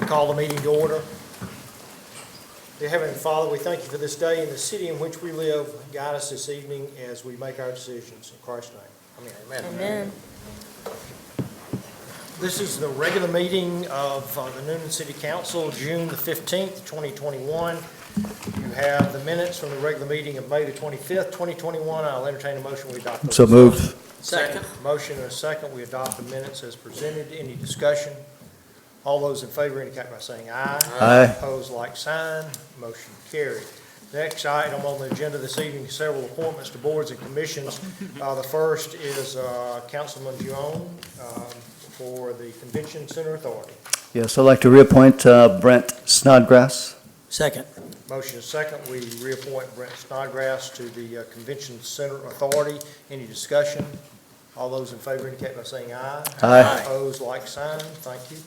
Call the meeting to order. Dear Heavenly Father, we thank you for this day and the city in which we live. Guide us this evening as we make our decisions. In Christ's name. Amen. Amen. This is the regular meeting of the Newnan City Council, June the 15th, 2021. You have the minutes from the regular meeting of May the 25th, 2021. I'll entertain a motion we adopt those. So moved. Second. Motion and a second. We adopt the minutes as presented. Any discussion? All those in favor indicate by saying aye. Aye. Opposed, like sign. Motion carried. Next item on the agenda this evening is several appointments to boards and commissions. The first is Councilman Newnan for the Convention Center Authority. Yes, I'd like to reappoint Brent Snodgrass. Second. Motion is second. We reappoint Brent Snodgrass to the Convention Center Authority. Any discussion? All those in favor indicate by saying aye. Aye. Opposed, like sign. Thank you.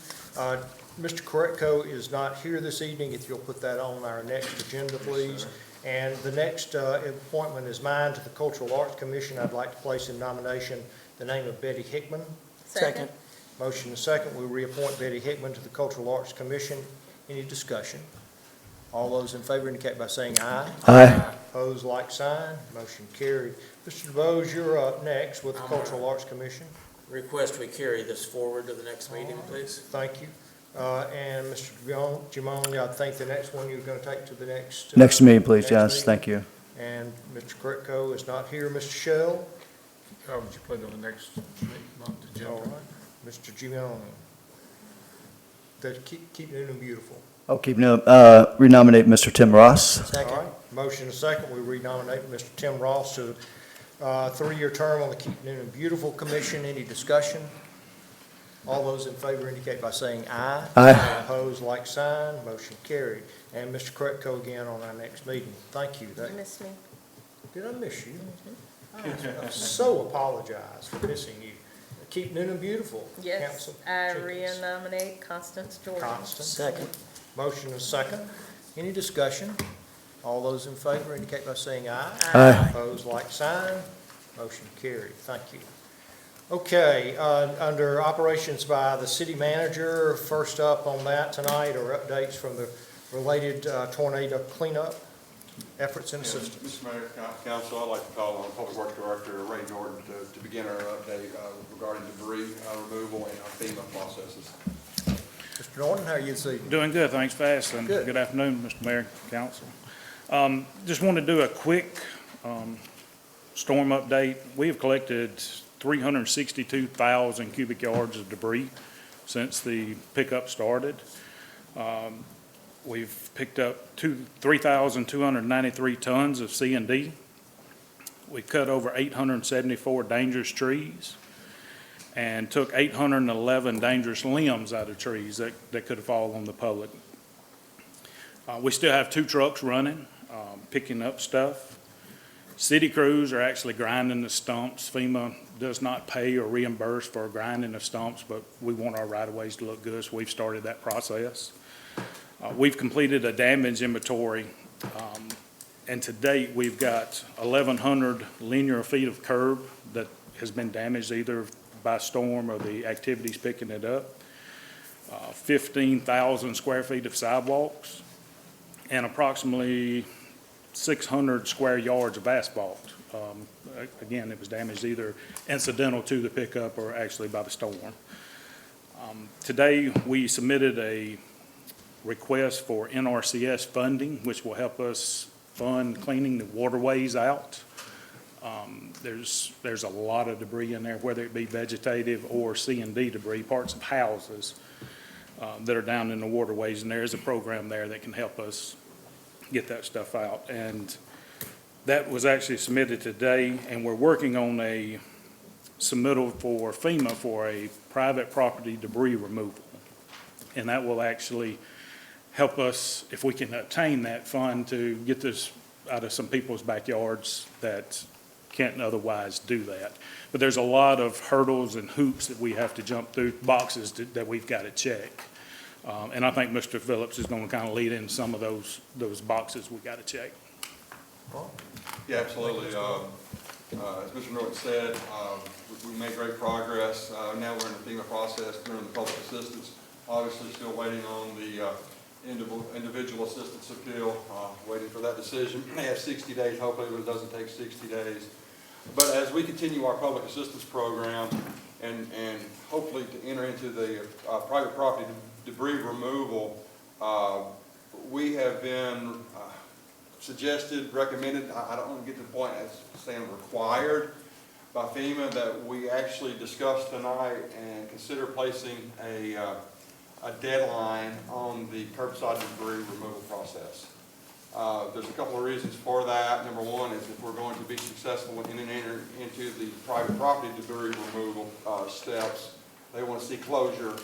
Mr. Koretko is not here this evening. If you'll put that on our next agenda, please. And the next appointment is mine to the Cultural Arts Commission. I'd like to place in nomination the name of Betty Hickman. Second. Motion is second. We reappoint Betty Hickman to the Cultural Arts Commission. Any discussion? All those in favor indicate by saying aye. Aye. Opposed, like sign. Motion carried. Mr. DeBose, you're up next with the Cultural Arts Commission. Request we carry this forward to the next meeting, please. Thank you. And Mr. Jimon, I think the next one you're going to take to the next. Next meeting, please. next Yes, meeting. thank you. And Mr. Koretko is not here. Mr. Shell? Would you put it on the next month agenda? All right. Mr. Jimon? Keep Newnan beautiful. I'll renominate Mr. Tim Ross. All right. Motion is second. We renominate Mr. Tim Ross to a three-year term on the Keep Newnan Beautiful Commission. Any discussion? All those in favor indicate by saying aye. Aye. Opposed, like sign. Motion carried. And Mr. Koretko again on our next meeting. Thank you. You missed me. Did I miss you? I so apologize for missing you. Keep Newnan beautiful. Yes, Council I Jenkins. re-nominate Constance Jordan. Constance. Second. Motion is second. Any discussion? All those in favor indicate by saying aye. Aye. Opposed, like sign. Motion carried. Thank you. Okay, under operations by the city manager, first up on that tonight are updates from the related tornado cleanup efforts and assistance. Mr. Mayor, Council, I'd like to call on Public Works Director Ray Jordan to begin our update regarding debris removal and our FEMA processes. Mr. Norton, how are you this evening? Doing good, thanks for asking. Good. Good afternoon, Mr. Mayor, Council. Just want to do a quick storm update. We have collected 362,000 cubic yards of debris since the pickup started. We've picked up 3,293 tons of C&D. We cut over 874 dangerous trees and took 811 dangerous limbs out of trees that could have fallen on the public. We still have 2 trucks running, picking up stuff. City crews are actually grinding the stumps. FEMA does not pay or reimburse for grinding the stumps, but we want our right-of-ways to look good, so we've started that process. We've completed a damage inventory, and to date, we've got 1,100 linear feet of curb that has been damaged either by storm or the activities picking it up, 15,000 square feet of sidewalks, and approximately 600 square yards of asphalt. Again, it was damaged either incidental to the pickup or actually by the storm. Today, we submitted a request for NRCS funding, which will help us fund cleaning the waterways out. There's a lot of debris in there, whether it be vegetative or C&D debris, parts of houses that are down in the waterways, and there is a program there that can help us get that stuff out. And that was actually submitted today, and we're working on a submittal for FEMA for a private property debris removal. And that will actually help us, if we can obtain that fund, to get this out of some people's backyards that can't otherwise do that. But there's a lot of hurdles and hoops that we have to jump through, boxes that we've got to check. And I think Mr. Phillips is going to kind of lead in some of those boxes we got to check. Yeah, absolutely. As Mr. Norton said, we made great progress. Now we're in the FEMA process during the public assistance. Obviously, still waiting on the individual assistance appeal, waiting for that decision. They have 60 days, hopefully it doesn't take 60 days. But as we continue our public assistance program and hopefully to enter into the private property debris removal, we have been suggested, recommended, I don't want to get to the point as saying required by FEMA, that we actually discuss tonight and consider placing a deadline on the curbside debris removal process. There's a couple of reasons for that. Number one is if we're going to be successful in entering into the private property debris removal steps, they want to see closure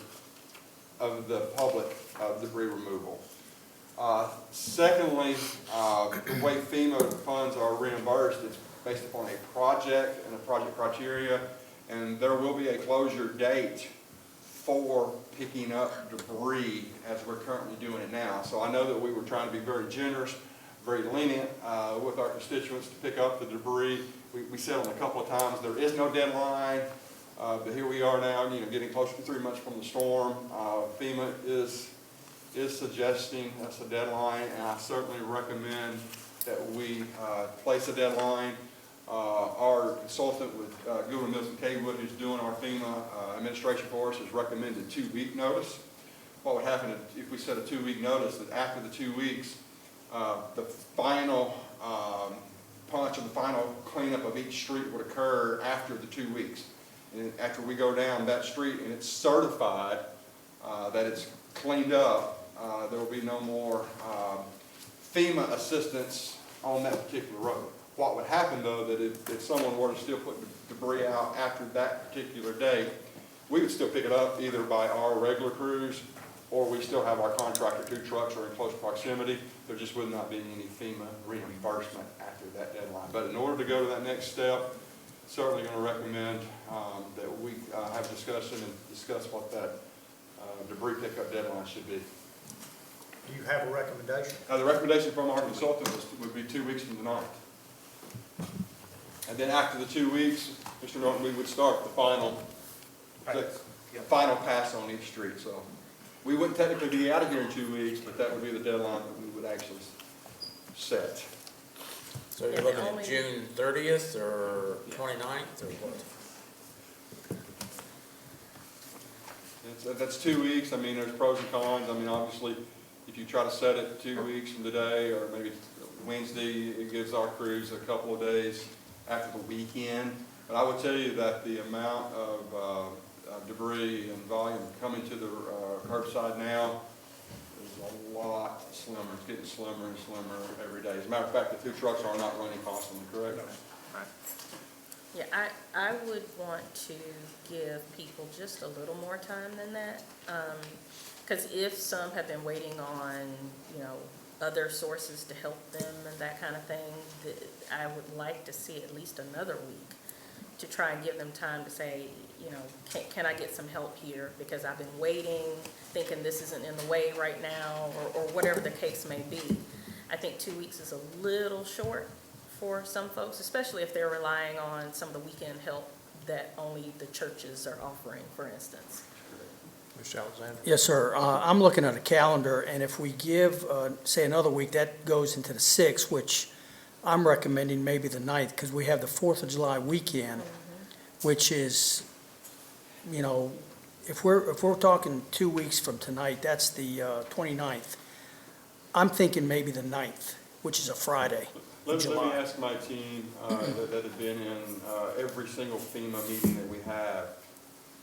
of the public debris removal. Secondly, the way FEMA funds are reimbursed, it's based upon a project and a project criteria, and there will be a closure date for picking up debris as we're currently doing it now. So I know that we were trying to be very generous, very lenient with our constituents to pick up the debris. We said on a couple of times there is no deadline, but here we are now, getting closer to 3 months from the storm. FEMA is suggesting us a deadline, and I certainly recommend that we place a deadline. Our consultant with Goodwin Mills and Kaywood, who's doing our FEMA administration for us, has recommended 2-week notice. What would happen if we set a 2-week notice, that after the 2 weeks, the final punch and the final cleanup of each street would occur after the 2 weeks. And after we go down that street and it's certified that it's cleaned up, there will be no more FEMA assistance on that particular road. What would happen, though, that if someone were to still put debris out after that particular date, we would still pick it up either by our regular crews, or we still have our contractor 2 trucks are in close proximity. There just would not be any FEMA reimbursement after that deadline. But in order to go to that next step, certainly going to recommend that we have discussion and discuss what that debris pickup deadline should be. Do you have a recommendation? The recommendation from our consultant would be 2 weeks from tonight. And then after the 2 weeks, Mr. Norton, we would start the final pass on each street. So we wouldn't technically be out of here in 2 weeks, but that would be the deadline that we would actually set. So you're looking at June 30th or 29th or what? That's 2 weeks. I mean, there's pros and cons. I mean, obviously, if you try to set it 2 weeks from today, or maybe Wednesday, it gives our crews a couple of days after the weekend. But I would tell you that the amount of debris and volume coming to the curbside now is a lot slimmer. It's getting slimmer and slimmer every day. As a matter of fact, the 2 trucks are not running constantly, correct? Right. Yeah, I would want to give people just a little more time than that. Because if some have been waiting on, other sources to help them and that kind of thing, I would like to see at least another week to try and give them time to say, can I get some help here? Because I've been waiting, thinking this isn't in the way right now, or whatever the case may be. I think 2 weeks is a little short for some folks, especially if they're relying on some of the weekend help that only the churches are offering, for instance. Mr. Alexander? Yes, sir. I'm looking at a calendar, and if we give, say, another week, that goes into the 6th, which I'm recommending maybe the 9th, because we have the 4th of July weekend, which is, if we're talking 2 weeks from tonight, that's the 29th. I'm thinking maybe the 9th, which is a Friday in Let me July. ask my team that have been in every single FEMA meeting that we have.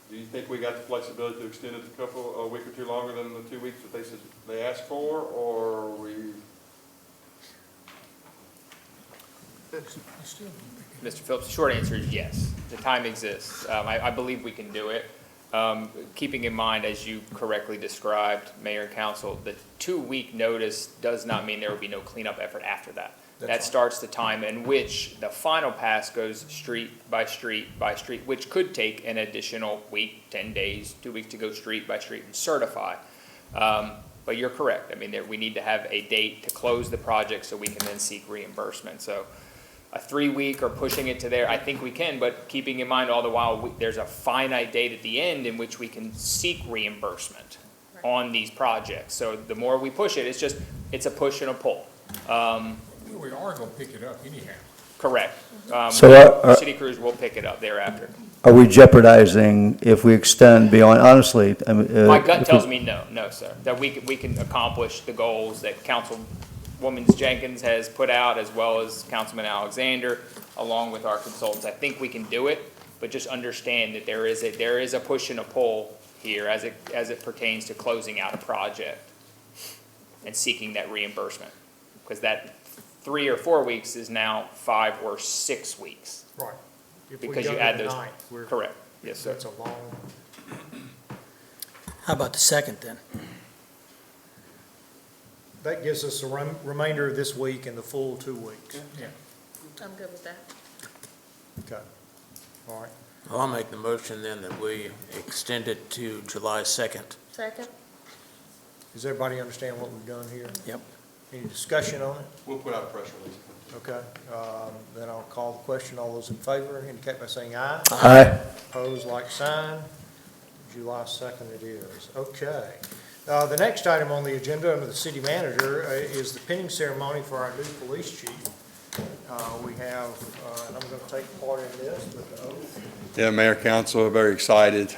Do you think we got the flexibility to extend it a week or two longer than the 2 weeks that they asked for, or we? Mr. Phillips, the short answer is yes. The time exists. I believe we can do it. Keeping in mind, as you correctly described, Mayor and Council, the 2-week notice does not mean there will be no cleanup effort after that. That starts the time in which the final pass goes street by street by street, which could take an additional week, 10 days, 2 weeks to go street by street and certify. But you're correct. I mean, we need to have a date to close the project so we can then seek reimbursement. So a 3-week or pushing it to there, I think we can, but keeping in mind all the while, there's a finite date at the end in which we can seek reimbursement. Right. on these projects. So the more we push it, it's a push and a pull. We are gonna pick it up anyhow. Correct. So City crews will pick it up thereafter. are we jeopardizing if we extend beyond, honestly, I mean, My gut if tells we- me no, sir. That we can accomplish the goals that Councilwoman Jenkins has put out, as well as Councilman Alexander, along with our consultants. I think we can do it, but just understand that there is a push and a pull here as it pertains to closing out a project and seeking that reimbursement. Because that 3 or 4 weeks is now 5 or 6 weeks. Right. If we Because go you to add the those, ninth, we're- correct, yes, sir. That's a long, How about the second then? that gives us a remainder of this week and the full 2 weeks. Yeah. I'm good with that. Okay. All right. Well, I'll make the motion then that we extend it to July 2nd. Second? Does everybody understand what we've done here? Yep. Any discussion on it? We'll put out a press release. Okay, then I'll call the question. All those in favor indicate by saying aye. Aye. Opposed, like sign. July 2nd it is. Okay. The next item on the agenda under the city manager is the pinning ceremony for our new police chief. We have, and I'm going to take part in this with the oath. Yeah, Mayor, Council, very excited.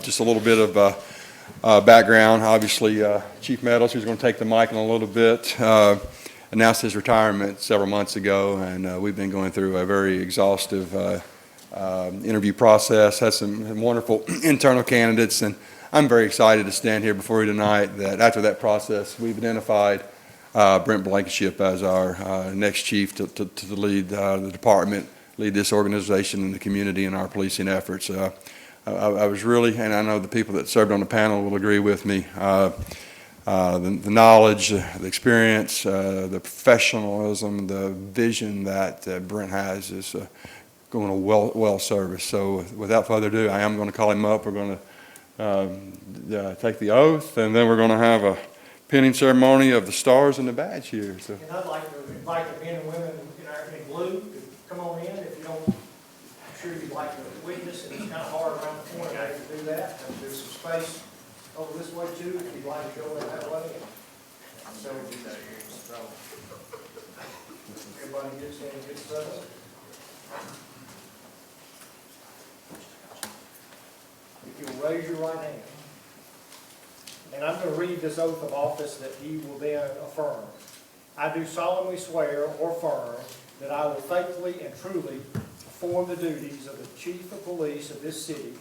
Just a little bit of background. Obviously, Chief Meadows, who's going to take the mic in a little bit, announced his retirement several months ago, and we've been going through a very exhaustive interview process, had some wonderful internal candidates, and I'm very excited to stand here before you tonight that after that process, we've identified Brent Blankenship as our next chief to lead the department, lead this organization and the community in our policing efforts. I was really, and I know the people that served on the panel will agree with me, the knowledge, the experience, the professionalism, the vision that Brent has is going to well service. So without further ado, I am going to call him up. We're going to take the oath, and then we're going to have a pinning ceremony of the stars and the badge here. So. And I'd like to invite the men and women in blue to come on in. If you don't, I'm sure you'd like to witness, and it's kind of hard around the corner there to do that. And there's some space over this way too, if you'd like to go in that way. So everybody gets in and gets settled. If you'll raise your right hand. And I'm going to read this oath of office that he will then affirm. I do solemnly swear or affirm that I will faithfully and truly perform the duties of the Chief of Police of this city,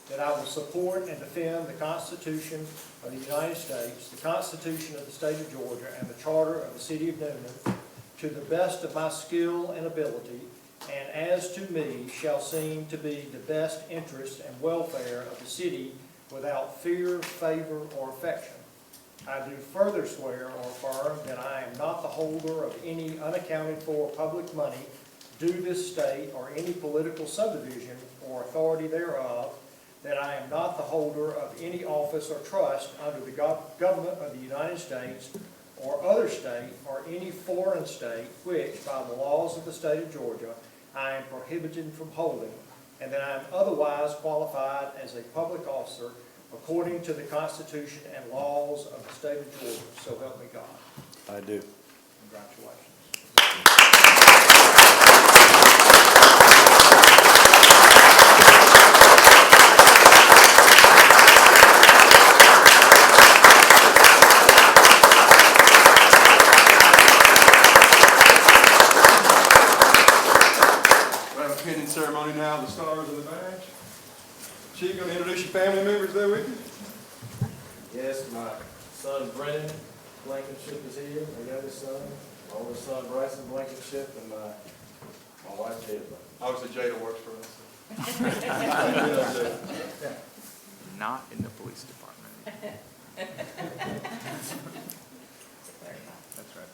that I will support and defend the Constitution of the United States, the Constitution of the State of Georgia, and the Charter of the City of Newnan, to the best of my skill and ability, and as to me shall seem to be the best interest and welfare of the city, without fear, favor, or affection. I do further swear or affirm that I am not the holder of any unaccounted for public money due this state or any political subdivision or authority thereof, that I am not the holder of any office or trust under the government of the United States or other state or any foreign state which, by the laws of the state of Georgia, I am prohibited from holding, and that I am otherwise qualified as a public officer according to the Constitution and laws of the state of Georgia. So help me God. I do. Congratulations. We have a pinning ceremony now, the stars and the badge. Chief, going to introduce your family members there with you? Yes, my son Brennan Blankenship is here, my youngest son, my oldest son Bryson Blankenship, and my wife Jada. Obviously, Jada works for us. Not in the police department. That's right.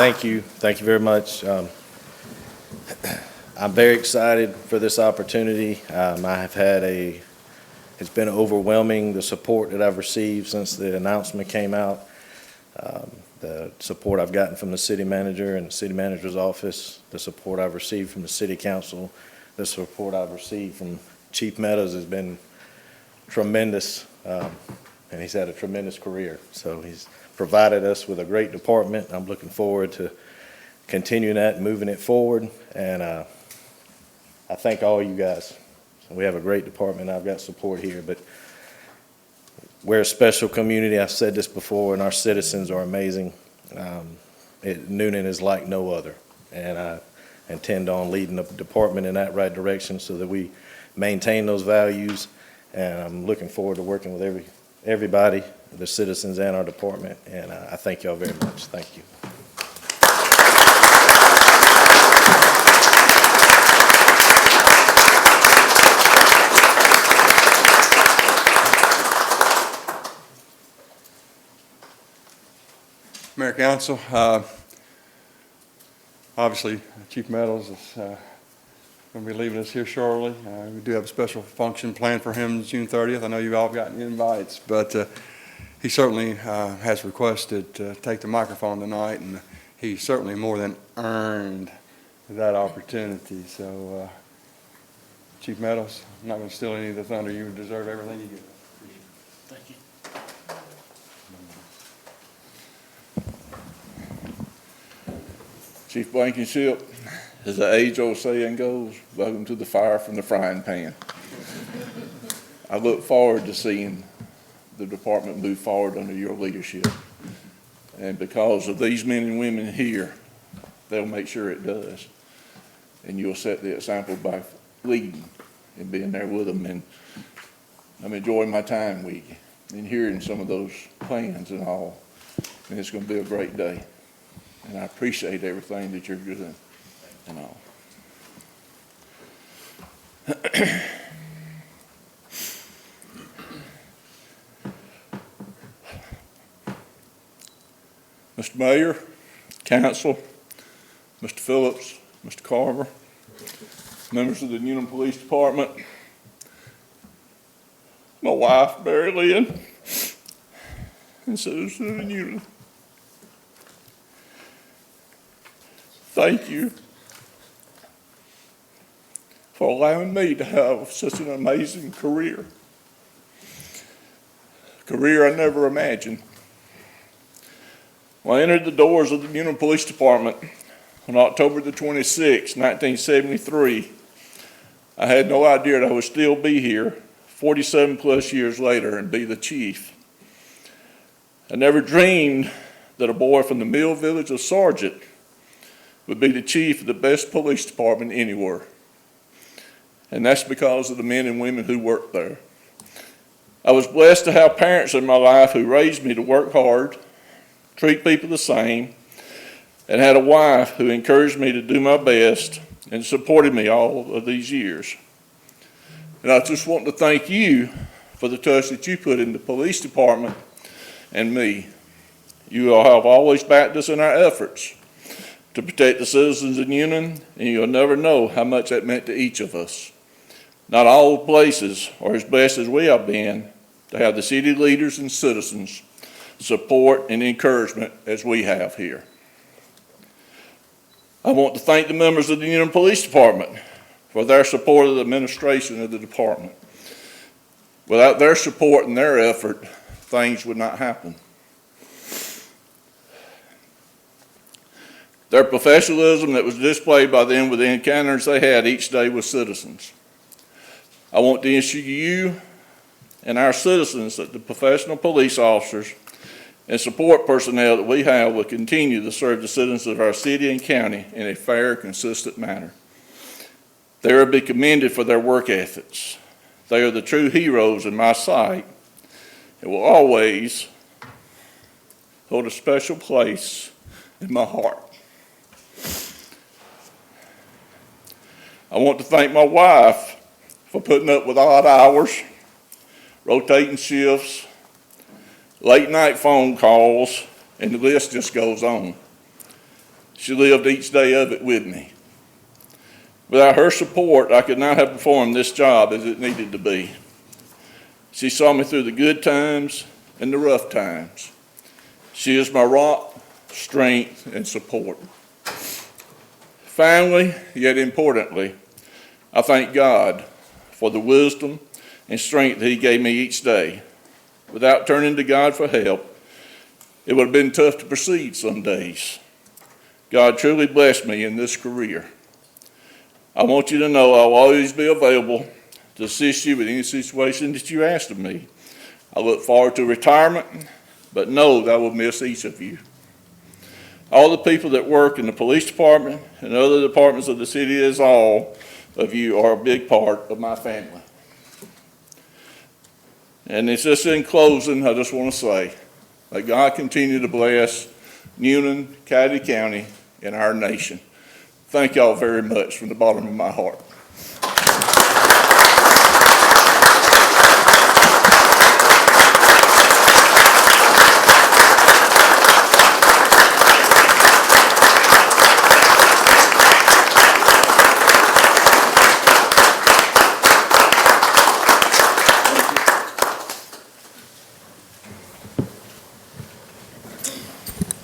Thank you very much. I'm very excited for this opportunity. It's been overwhelming, the support that I've received since the announcement came out. The support I've gotten from the city manager and the city manager's office, the support I've received from the city council, the support I've received from Chief Meadows has been tremendous, and he's had a tremendous career. So he's provided us with a great department. I'm looking forward to continuing that and moving it forward, and I thank all you guys. We have a great department. I've got support here, but we're a special community. I've said this before, and our citizens are amazing. Newnan is like no other, and I intend on leading the department in that right direction so that we maintain those values, and I'm looking forward to working with everybody, the citizens and our department, and I thank y'all very much. Thank you. Mayor, Council, obviously Chief Meadows is going to be leaving us here shortly. We do have a special function planned for him June 30th. I know you've all gotten invites, but he certainly has requested to take the microphone tonight, and he certainly more than earned that opportunity. So, Chief Meadows, I'm not going to steal any of the thunder. You deserve everything you get. Thank you. Chief Blankenship, as the age-old saying goes, welcome to the fire from the frying pan. I look forward to seeing the department move forward under your leadership. And because of these men and women here, they'll make sure it does. And you'll set the example by leading and being there with them. And I'm enjoying my time with you and hearing some of those plans and all. And it's going to be a great day. And I appreciate everything that you're doing and all. Mr. Mayor, Council, Mr. Phillips, Mr. Carver, members of the Newnan Police Department, my wife, Mary Lynn, and citizens of Newnan. Thank you for allowing me to have such an amazing career. A career I never imagined. When I entered the doors of the Newnan Police Department on October the 26th, 1973, I had no idea that I would still be here 47 plus years later and be the chief. I never dreamed that a boy from the mill village of Sargent would be the chief of the best police department anywhere. And that's because of the men and women who work there. I was blessed to have parents in my life who raised me to work hard, treat people the same, and had a wife who encouraged me to do my best and supported me all of these years. And I just want to thank you for the trust that you put in the police department and me. You all have always backed us in our efforts to protect the citizens of Newnan, and you'll never know how much that meant to each of us. Not all places are as blessed as we have been to have the city leaders and citizens support and encouragement as we have here. I want to thank the members of the Newnan Police Department for their support of the administration of the department. Without their support and their effort, things would not happen. Their professionalism that was displayed by them with the encounters they had each day with citizens. I want to ensure you and our citizens that the professional police officers and support personnel that we have will continue to serve the citizens of our city and county in a fair, consistent manner. They are to be commended for their work ethics. They are the true heroes in my sight and will always hold a special place in my heart. I want to thank my wife for putting up with odd hours, rotating shifts, late night phone calls, and the list just goes on. She lived each day of it with me. Without her support, I could not have performed this job as it needed to be. She saw me through the good times and the rough times. She is my rock, strength, and support. Finally, yet importantly, I thank God for the wisdom and strength that He gave me each day. Without turning to God for help, it would have been tough to proceed some days. God truly blessed me in this career. I want you to know I'll always be available to assist you with any situation that you ask of me. I look forward to retirement, but know that I will miss each of you. All the people that work in the police department and other departments of the city, as all of you are a big part of my family. And it's just in closing, I just want to say, that God continue to bless Newnan, Coyote County, and our nation. Thank y'all very much from the bottom of my heart.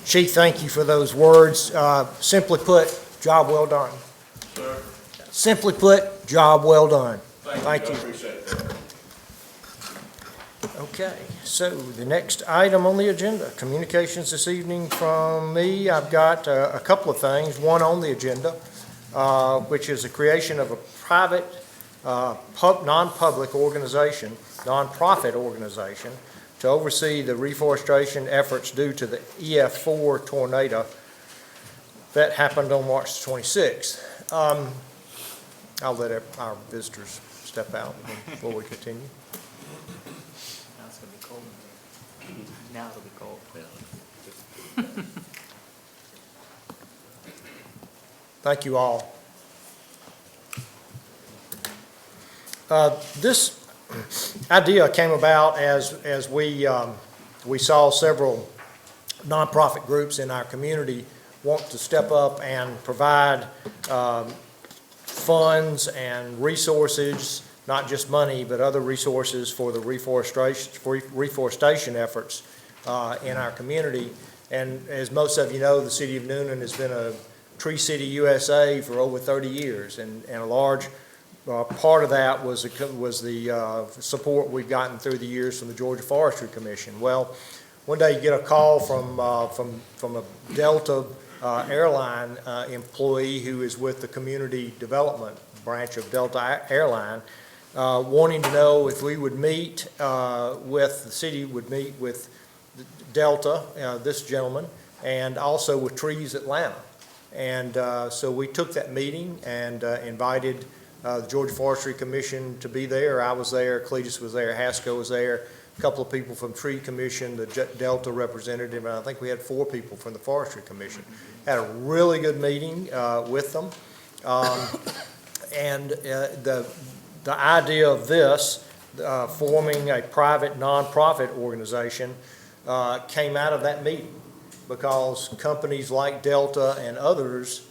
Chief, thank you for those words. Simply put, job well done. Sir, Simply put, job well done. Thank you. I appreciate that. Okay, so the next item on the agenda, communications this evening from me. I've got a couple of things. One on the agenda, which is the creation of a private, non-public organization, non-profit organization, to oversee the reforestation efforts due to the EF4 tornado that happened on March 26th. I'll let our visitors step out before we continue. Now it's gonna be cold. Now it'll be cold. Thank you all. This idea came about as we saw several nonprofit groups in our community want to step up and provide funds and resources, not just money, but other resources for the reforestation efforts in our community. And as most of you know, the city of Newnan has been a Tree City USA for over 30 years, and a large part of that was the support we've gotten through the years from the Georgia Forestry Commission. Well, one day you get a call from a Delta airline employee who is with the community development branch of Delta Airline, wanting to know if we would meet with, the city would meet with Delta, this gentleman, and also with Trees Atlanta. And so we took that meeting and invited the Georgia Forestry Commission to be there. I was there, Cletus was there, Haskell was there, a couple of people from Tree Commission, the Delta representative, and I think we had 4 people from the Forestry Commission. Had a really good meeting with them. And the idea of this, forming a private nonprofit organization, came out of that meeting, because companies like Delta and others,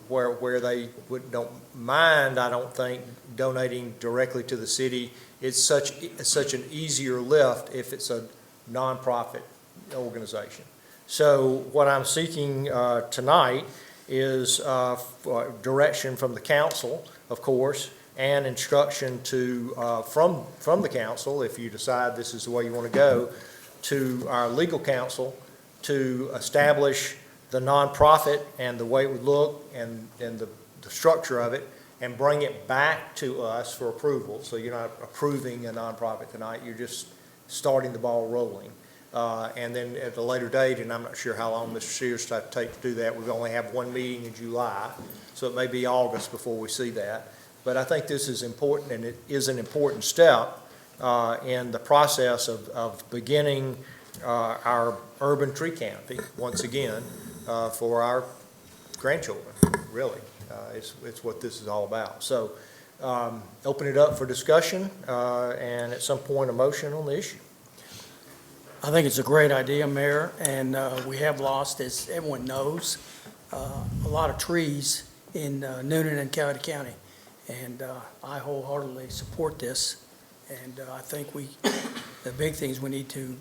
where they don't mind, I don't think, donating directly to the city, it's such an easier lift if it's a nonprofit organization. So what I'm seeking tonight is direction from the council, of course, and instruction to from the council, if you decide this is the way you want to go, to our legal counsel to establish the nonprofit and the way it would look and the structure of it, and bring it back to us for approval. So you're not approving a nonprofit tonight, you're just starting the ball rolling. And then at a later date, and I'm not sure how long Mr. Sears will take to do that, we only have one meeting in July, so it may be August before we see that. But I think this is important, and it is an important step in the process of beginning our urban tree canopy once again for our grandchildren, really. It's what this is all about. So open it up for discussion and at some point a motion on the issue. I think it's a great idea, Mayor, and we have lost, as everyone knows, a lot of trees in Newnan and Coweta County. And I wholeheartedly support this. And I think the big thing is we need to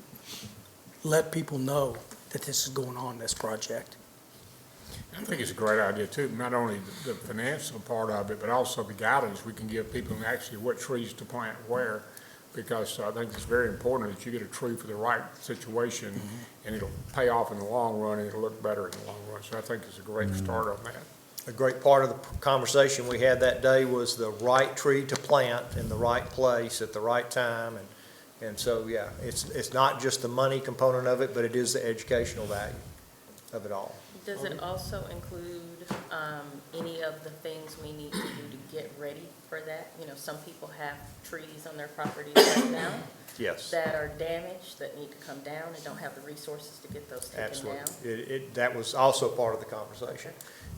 let people know that this is going on, this project. I think it's a great idea too, not only the financial part of it, but also the guidance we can give people on actually what trees to plant where. Because I think it's very important that you get a tree for the right situation, and it'll pay off in the long run, and it'll look better in the long run. So I think it's a great start on that. A great part of the conversation we had that day was the right tree to plant in the right place at the right time. And so, yeah, it's not just the money component of it, but it is the educational value of it all. Does it also include any of the things we need to do to get ready for that? You know, some people have trees on their property right now Yes. that are damaged, that need to come down and don't have the resources to get those taken Absolutely. down. That was also part of the conversation.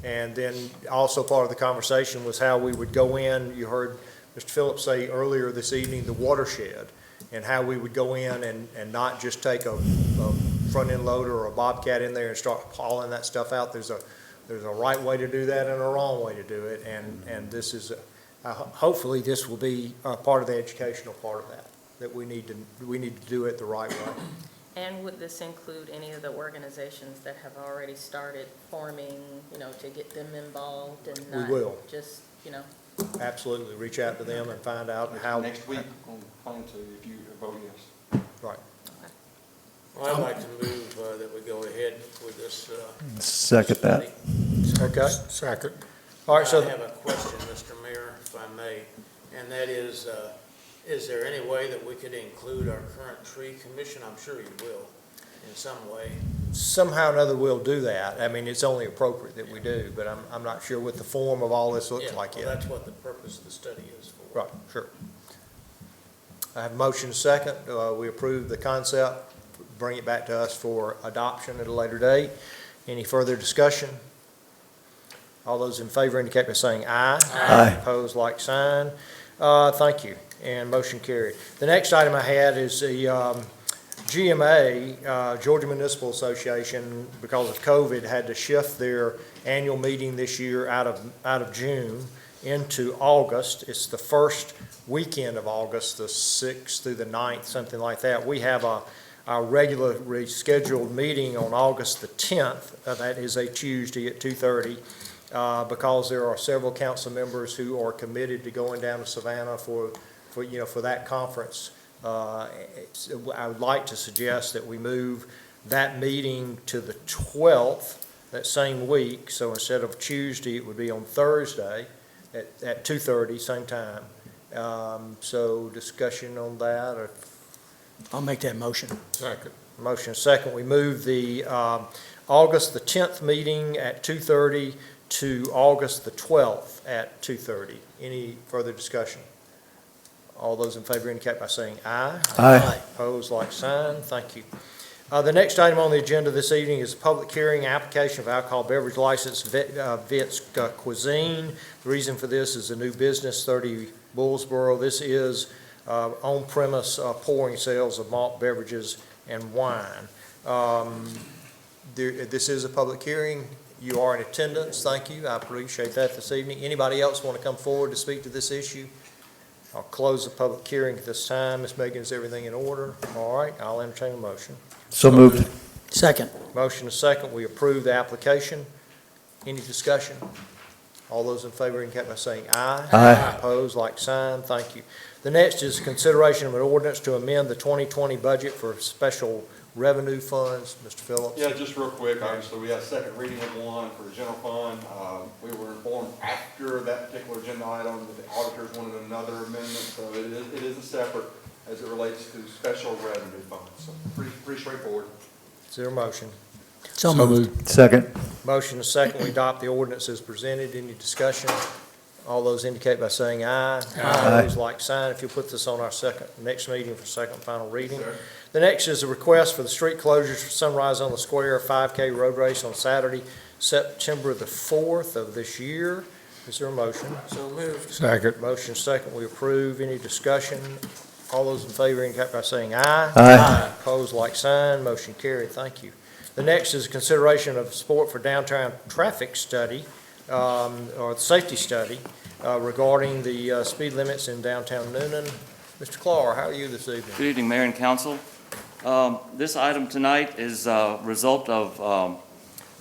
And then also part of the conversation was how we would go in, you heard Mr. Phillips say earlier this evening, the watershed, and how we would go in and not just take a front-end loader or a Bobcat in there and start hauling that stuff out. There's a right way to do that and a wrong way to do it, and this is, hopefully this will be part of the educational part of that we need to do it the right way. And would this include any of the organizations that have already started forming, you know, to get them involved and We not will. just, you know? Absolutely, reach out to them and find out how. Next week, on plan to, if you vote yes. Right. Well, I'd like to move that we go ahead with this. Second that. Okay. Second. All right, so. I have a question, Mr. Mayor, if I may, and that is there any way that we could include our current tree commission? I'm sure you will, in some way. Somehow or another, we'll do that. I mean, it's only appropriate that we do, but I'm not sure what the form of all this looks Yeah, like well, yet. that's what the purpose of the study is for. Right, sure. I have a motion second. We approve the concept, bring it back to us for adoption at a later date. Any further discussion? All those in favor indicate by saying aye. Aye. Opposed, like sign. Thank you, and motion carried. The next item I had is the GMA, Georgia Municipal Association, because of COVID, had to shift their annual meeting this year out of June into August. It's the first weekend of August, the 6th through the 9th, something like that. We have our regularly scheduled meeting on August the 10th. That is a Tuesday at 2:30. Because there are several council members who are committed to going down to Savannah for that conference. I would like to suggest that we move that meeting to the 12th, that same week. So instead of Tuesday, it would be on Thursday at 2:30, same time. So discussion on that, or I'll make that motion. Second. motion second. We move the August the 10th meeting at 2:30 to August the 12th at 2:30. Any further discussion? All those in favor indicate by saying aye. Aye. Opposed, like sign. Thank you. The next item on the agenda this evening is a public hearing, application of alcohol beverage license, Vit's Cuisine. The reason for this is a new business, 30 Bullsboro. This is on-premise pouring sales of malt beverages and wine. This is a public hearing. You are in attendance. Thank you. I appreciate that this evening. Anybody else want to come forward to speak to this issue? I'll close the public hearing at this time. Ms. Megan, is everything in order? All right, I'll entertain a motion. So moved. Second. Motion is second. We approve the application. Any discussion? All those in favor indicate by saying aye. Aye. Opposed, like sign. Thank you. The next is consideration of an ordinance to amend the 2020 budget for special revenue funds. Mr. Phillips? Yeah, just real quick, obviously, we had a second reading of one for the general fund. We were informed after that particular agenda item that the auditors wanted another amendment, so it is a separate as it relates to special revenue funds. So pretty straightforward. Is there a motion? So moved. Second. Motion is second. We adopt the ordinance as presented. Any discussion? All those indicate by saying aye. Aye. Opposed, like sign. If you'll put this on our next meeting for second and final reading. The next is a request for the street closures for Sunrise on the Square 5K road race on Saturday, September the 4th of this year. Is there a motion? So moved. Second. Motion second. We approve. Any discussion? All those in favor indicate by saying aye. Aye. Opposed, like sign. Motion carried. Thank you. The next is consideration of support for downtown traffic study, or the safety study, regarding the speed limits in downtown Newnan. Mr. Clark, how are you this evening? Good evening, Mayor and Council. This item tonight is a result of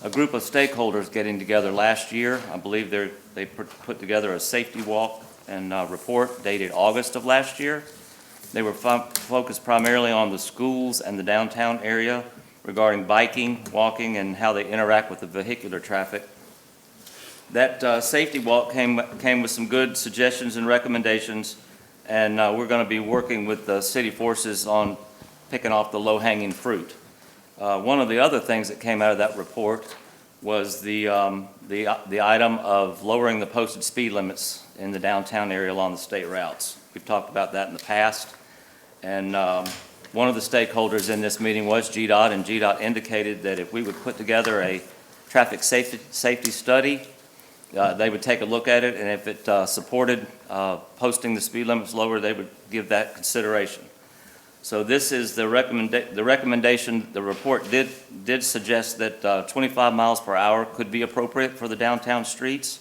a group of stakeholders getting together last year. I believe they put together a safety walk and report dated August of last year. They were focused primarily on the schools and the downtown area regarding biking, walking, and how they interact with the vehicular traffic. That safety walk came with some good suggestions and recommendations, and we're going to be working with the city forces on picking off the low-hanging fruit. One of the other things that came out of that report was the item of lowering the posted speed limits in the downtown area along the state routes. We've talked about that in the past, and one of the stakeholders in this meeting was GDOT, and GDOT indicated that if we would put together a traffic safety study, they would take a look at it, and if it supported posting the speed limits lower, they would give that consideration. So this is the recommendation. The report did suggest that 25 miles per hour could be appropriate for the downtown streets,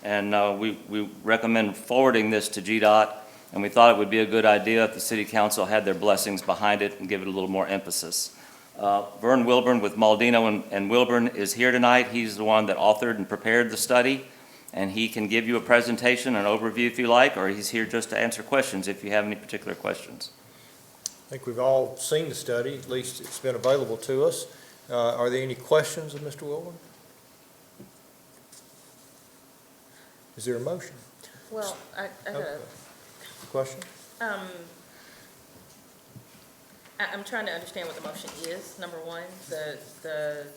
and we recommend forwarding this to GDOT, and we thought it would be a good idea if the City Council had their blessings behind it and give it a little more emphasis. Vern Wilburn with Maldino and Wilburn is here tonight. He's the one that authored and prepared the study, and he can give you a presentation, an overview if you like, or he's here just to answer questions if you have any particular questions. I think we've all seen the study, at least it's been available to us. Are there any questions of Mr. Wilburn? Is there a motion? Well, I got a Question? I'm trying to understand what the motion is, number one. The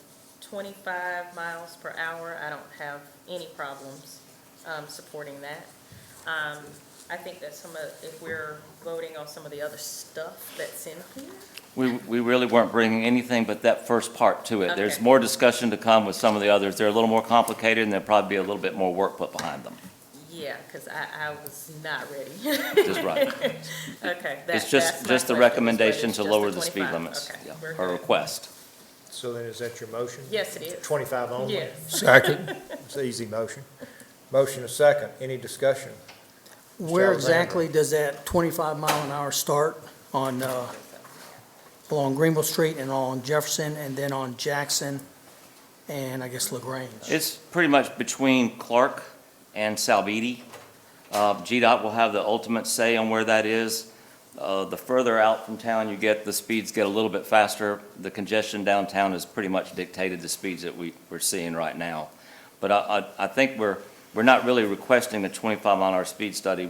25 miles per hour, I don't have any problems supporting that. I think that if we're voting on some of the other stuff that's in here. We really weren't bringing anything but that first part to it. Okay. There's more discussion to come with some of the others. They're a little more complicated, and there'll probably be a little bit more work put behind them. Yeah, because I was not ready. Just right. Okay. It's that's my just the question, recommendation it's to just lower the the speed 25. limits, Okay, yeah, we're or good. request. So then is that your motion? Yes, it is. 25 only? Yes. Second. It's an easy motion. Motion is second. Any discussion? Where Charles exactly does that 25 mile an hour start on, along Greenville Street and on Jefferson and then on Jackson and I guess LaGrange? It's pretty much between Clark and Salbeatty. GDOT will have the ultimate say on where that is. The further out from town you get, the speeds get a little bit faster. The congestion downtown has pretty much dictated the speeds that we're seeing right now. But I think we're not really requesting a 25 mile an hour speed study.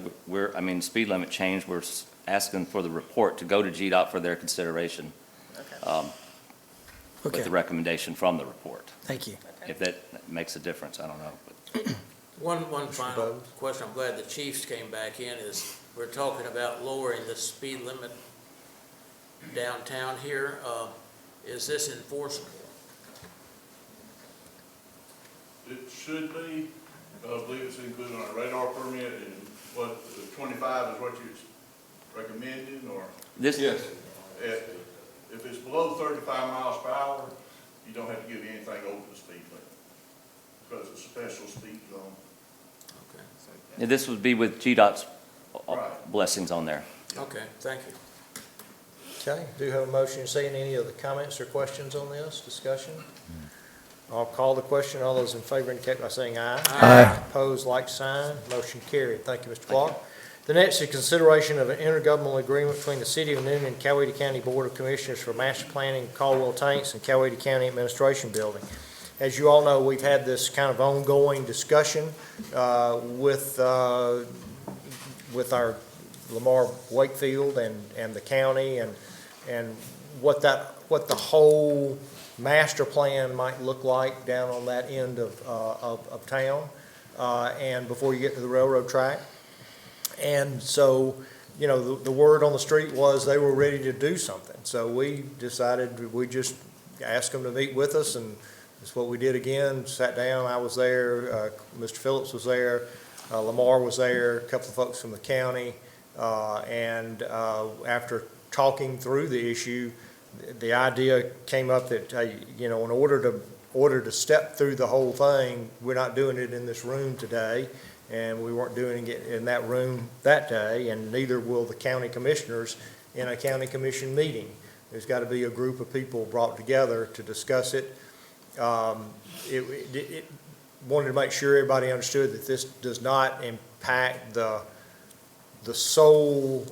Speed limit change. We're asking for the report to go to GDOT for their consideration. Okay. With the recommendation from the report. Thank you. If that makes a difference, I don't know. But One final question, I'm glad the chiefs came back in, is we're talking about lowering the speed limit downtown here. Is this enforceable? It should be. I believe it's included on our radar permit, and what, 25 is what you're recommending, or? this, Yes. If it's below 35 miles per hour, you don't have to give anything over the speed limit, because it's a special speed zone. Okay. this would be with GDOT's Right. blessings on there. Okay, thank you. Okay, do have a motion. Seeing any other comments or questions on this discussion? I'll call the question. All those in favor indicate by saying aye. Aye. Opposed, like sign. Motion carried. Thank you, Mr. Clark. The next is consideration of an intergovernmental agreement between the City of Newnan and Coweta County Board of Commissioners for master planning Caldwell Tanks and Coweta County Administration Building. As you all know, we've had this kind of ongoing discussion with our Lamar Wakefield and the county and what the whole master plan might look like down on that end of town and before you get to the railroad track. And so, you know, the word on the street was they were ready to do something. So we decided we just asked them to meet with us, and that's what we did again. Sat down, I was there, Mr. Phillips was there, Lamar was there, a couple of folks from the county, and after talking through the issue, the idea came up that, hey, you know, in order to step through the whole thing, we're not doing it in this room today, and we weren't doing it in that room that day, and neither will the county commissioners in a county commission meeting. There's got to be a group of people brought together to discuss it. It wanted to make sure everybody understood that this does not impact the sole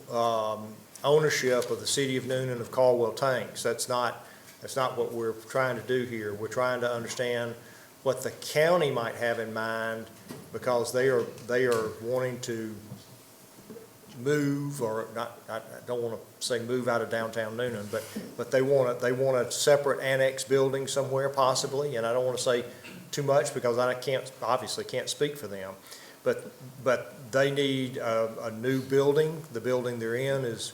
ownership of the city of Newnan of Caldwell Tanks. That's not what we're trying to do here. We're trying to understand what the county might have in mind, because they are wanting to move, or not, I don't want to say move out of downtown Newnan, but they want a separate annex building somewhere possibly, and I don't want to say too much because I obviously can't speak for them. But they need a new building. The building they're in is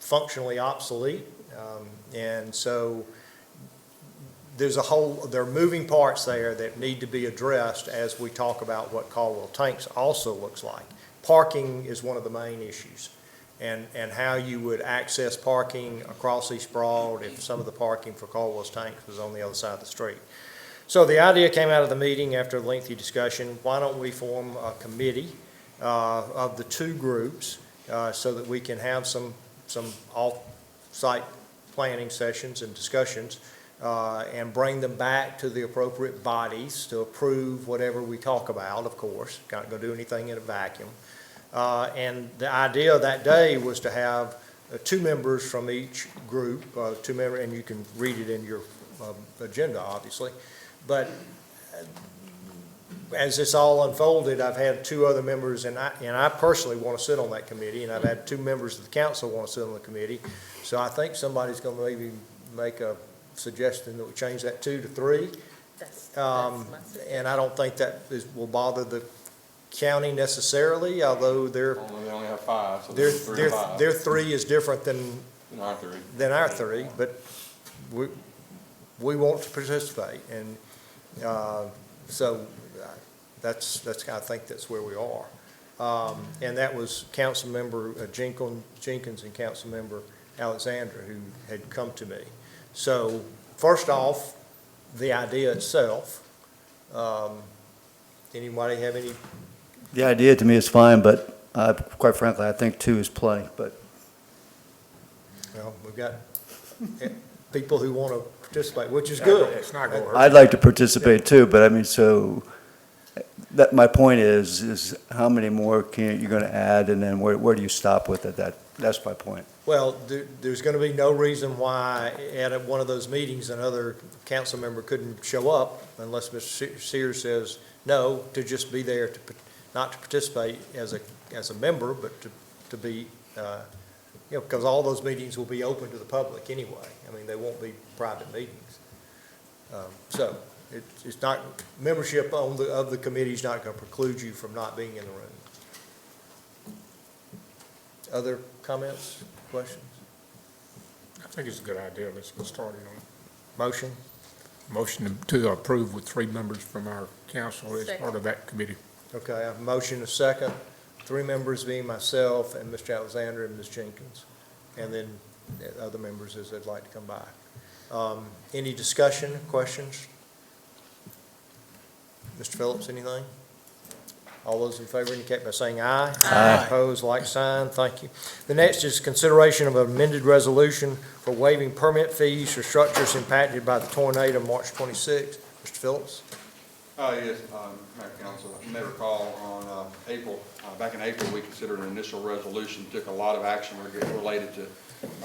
functionally obsolete, and so there are moving parts there that need to be addressed as we talk about what Caldwell Tanks also looks like. Parking is one of the main issues, and how you would access parking across East Broad if some of the parking for Caldwell's Tanks was on the other side of the street. So the idea came out of the meeting after a lengthy discussion. Why don't we form a committee of the two groups so that we can have some off-site planning sessions and discussions and bring them back to the appropriate bodies to approve whatever we talk about, of course. Not going to do anything in a vacuum. And the idea that day was to have two members from each group, and you can read it in your agenda, obviously. But as this all unfolded, I've had two other members, and I personally want to sit on that committee, and I've had two members of the council want to sit on the committee. So I think somebody's going to maybe make a suggestion that we change that 2 to 3. That's my suggestion. And I don't think that will bother the county necessarily, although They only have 5, so their there's 3 to 5. their 3 is different than Our 3. but we want to participate, and so that's I think that's where we are. And that was Councilmember Jenkins and Councilmember Alexander who had come to me. So first off, the idea itself. Anybody have any? The idea to me is fine, but quite frankly, I think 2 is plenty, but. Well, we've got people who want to participate, which is good. It's not going to hurt. I'd like to participate too, but I mean, so that, my point is how many more you're going to add, and then where do you stop with it? That's my point. Well, there's going to be no reason why at one of those meetings another council member couldn't show up unless Mr. Sears says no, to just be there, not to participate as a member, but to be, because all those meetings will be open to the public anyway. I mean, they won't be private meetings. So it's not, membership of the committee is not going to preclude you from not being in the room. Other comments, questions? I think it's a good idea. Let's get started on it. Motion? Motion to approve with 3 members from our council as part of that committee. Okay, I have a motion, a second. 3 members being myself and Mr. Alexander and Ms. Jenkins, and then other members as they'd like to come by. Any discussion, questions? Mr. Phillips, anything? All those in favor indicate by saying aye. Aye. Opposed, like sign. Thank you. The next is consideration of an amended resolution for waiving permit fees for structures impacted by the tornado March 26. Mr. Phillips? Yes, Mayor Council, you may recall on back in April, we considered an initial resolution, took a lot of action related to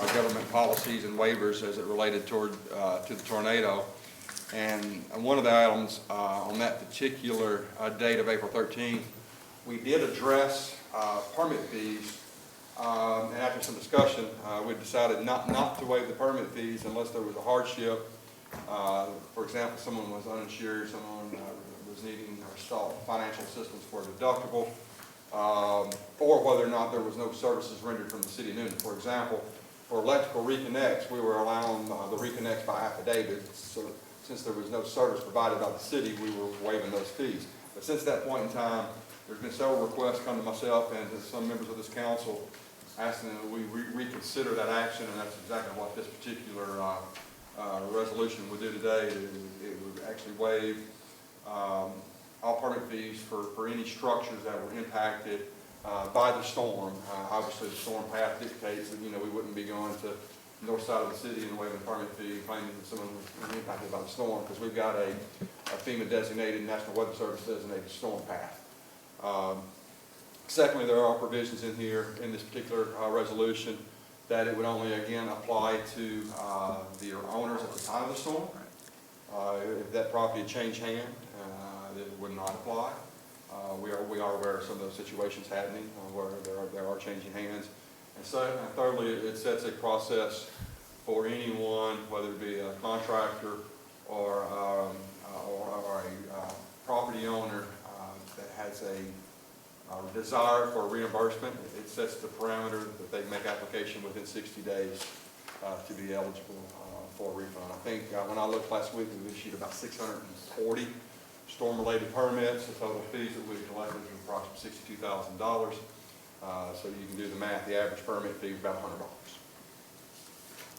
our government policies and waivers as it related to the tornado. And one of the items on that particular date of April 13th, we did address permit fees. And after some discussion, we decided not to waive the permit fees unless there was a hardship. For example, someone was uninsured, someone was needing or sought financial assistance for a deductible, or whether or not there was no services rendered from the city of Newnan. For example, for electrical reconnects, we were allowing the reconnects by affidavit. So since there was no service provided by the city, we were waiving those fees. But since that point in time, there's been several requests come to myself and to some members of this council asking that we reconsider that action, and that's exactly what this particular resolution would do today. It would actually waive all permit fees for any structures that were impacted by the storm. Obviously, the storm path dictates that, we wouldn't be going to the north side of the city and waiving a permit fee, claiming that someone was impacted by the storm, because we've got a FEMA designated, National Weather Service designated storm path. Secondly, there are provisions in here in this particular resolution that it would only, again, apply to the owners at the time of the storm. If that property had changed hand, it would not apply. We are aware of some of those situations happening where there are changing hands. And thirdly, it sets a process for anyone, whether it be a contractor or a property owner that has a desire for reimbursement. It sets the parameter that they make application within 60 days to be eligible for a refund. I think when I looked last week, we issued about 640 storm-related permits. The total fees that we collected was approximately $62,000. So you can do the math. The average permit fee is about $100.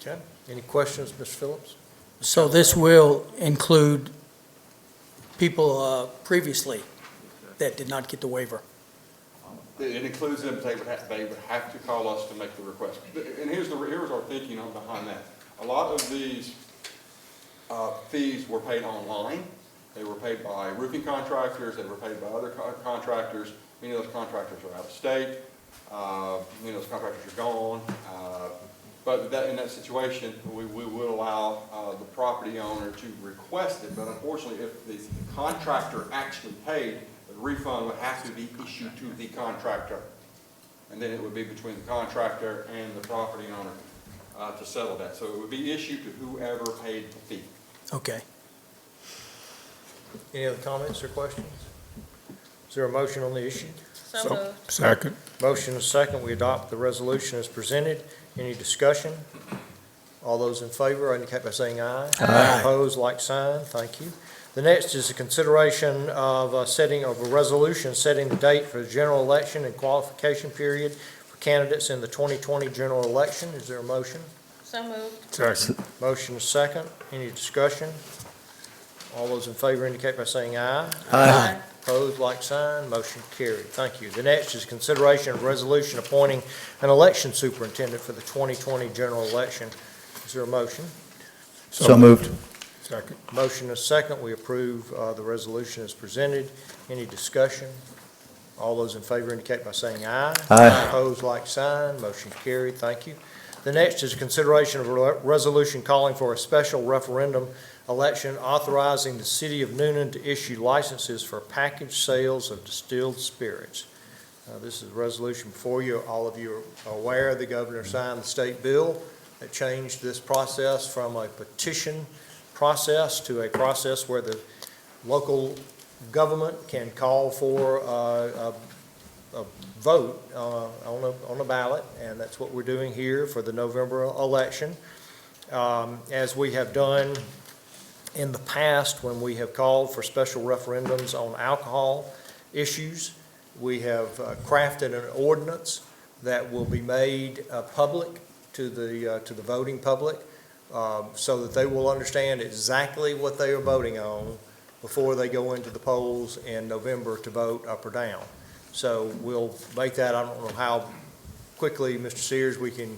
Okay. Any questions, Mr. Phillips? So this will include people previously that did not get the waiver? It includes them, they would have to call us to make the request. And here's our thinking behind that. A lot of these fees were paid online. They were paid by roofing contractors. They were paid by other contractors. Many of those contractors are out of state. Many of those contractors are gone. But in that situation, we will allow the property owner to request it. But unfortunately, if the contractor actually paid, the refund would have to be issued to the contractor. And then it would be between the contractor and the property owner to settle that. So it would be issued to whoever paid the fee. Okay. Any other comments or questions? Is there a motion on the issue? So moved. Second. Motion is second. We adopt the resolution as presented. Any discussion? All those in favor indicate by saying aye. Aye. Opposed, like sign. Thank you. The next is a consideration of a resolution setting the date for the general election and qualification period for candidates in the 2020 general election. Is there a motion? So moved. Second. Motion is second. Any discussion? All those in favor indicate by saying aye. Aye. Opposed, like sign. Motion carried. Thank you. The next is consideration of resolution appointing an election superintendent for the 2020 general election. Is there a motion? So moved. Second. Motion is second. We approve the resolution as presented. Any discussion? All those in favor indicate by saying aye. Aye. Opposed, like sign. Motion carried. Thank you. The next is consideration of a resolution calling for a special referendum election authorizing the city of Newnan to issue licenses for package sales of distilled spirits. This is a resolution before you. All of you are aware the governor signed the state bill that changed this process from a petition process to a process where the local government can call for a vote on a ballot, and that's what we're doing here for the November election. As we have done in the past when we have called for special referendums on alcohol issues, we have crafted an ordinance that will be made public to the voting public so that they will understand exactly what they are voting on before they go into the polls in November to vote up or down. So we'll make that, I don't know how quickly, Mr. Sears, we can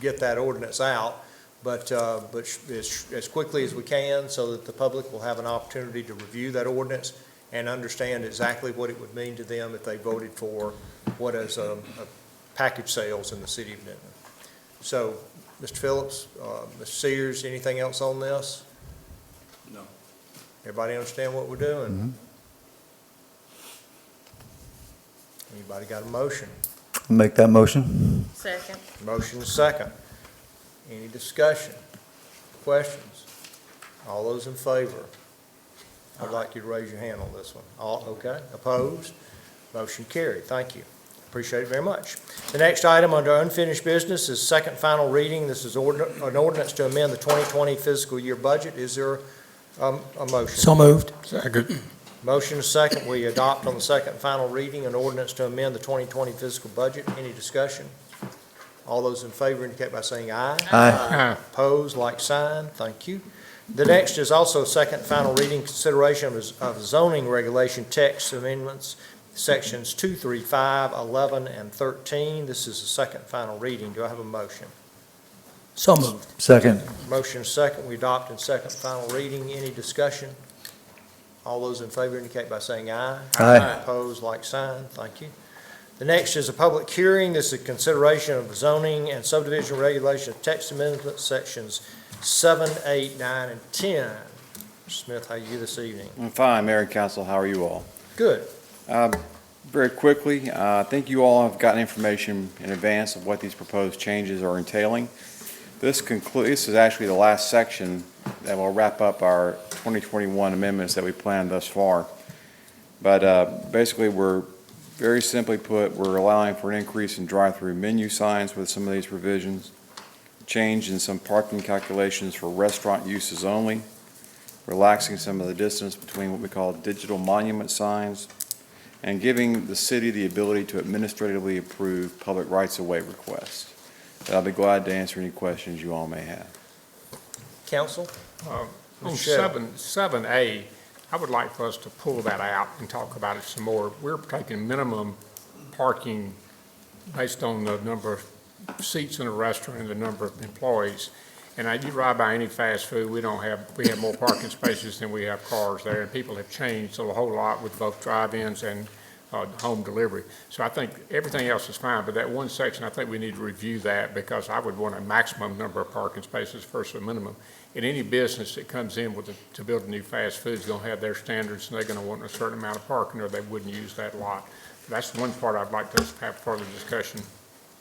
get that ordinance out, but as quickly as we can so that the public will have an opportunity to review that ordinance and understand exactly what it would mean to them if they voted for what is a package sales in the city of Newnan. So, Mr. Phillips, Mr. Sears, anything else on this? No. Everybody understand what we're doing? Mm-hmm. Anybody got a motion? Make that motion. Second. Motion is second. Any discussion? Questions? All those in favor? I'd like you to raise your hand on this one. All, okay. Opposed? Motion carried. Thank you. Appreciate it very much. The next item under unfinished business is second final reading. This is an ordinance to amend the 2020 fiscal year budget. Is there a motion? So moved. Second. Motion is second. We adopt on the second final reading an ordinance to amend the 2020 fiscal budget. Any discussion? All those in favor indicate by saying aye. Aye. Opposed, like sign. Thank you. The next is also second and final reading consideration of zoning regulation text amendments, sections 2, 3, 5, 11, and 13. This is the second and final reading. Do I have a motion? So moved. Second. Motion second, we adopt in second and final reading. Any discussion? All those in favor indicate by saying aye. Aye. Opposed, like sign. Thank you. The next is a public hearing. This is a consideration of zoning and subdivision regulation text amendment sections 7, 8, 9, and 10. Mr. Smith, how are you this evening? I'm fine, Mayor and Council. How are you all? Good. Very quickly, I think you all have gotten information in advance of what these proposed changes are entailing. This is actually the last section that will wrap up our 2021 amendments that we planned thus far. But basically, very simply put, we're allowing for an increase in drive-through menu signs with some of these provisions, change in some parking calculations for restaurant uses only, relaxing some of the distance between what we call digital monument signs, and giving the city the ability to administratively approve public rights-of-way requests. I'll be glad to answer any questions you all may have. Council? On Michelle. 7A, I would like for us to pull that out and talk about it some more. We're taking minimum parking based on the number of seats in a restaurant and the number of employees. And you ride by any fast food, we have more parking spaces than we have cars there, and people have changed a whole lot with both drive-ins and home delivery. So I think everything else is fine, but that one section, I think we need to review that, because I would want a maximum number of parking spaces versus a minimum. And any business that comes in to build a new fast food is going to have their standards, and they're going to want a certain amount of parking, or they wouldn't use that lot. That's one part I'd like to have further discussion.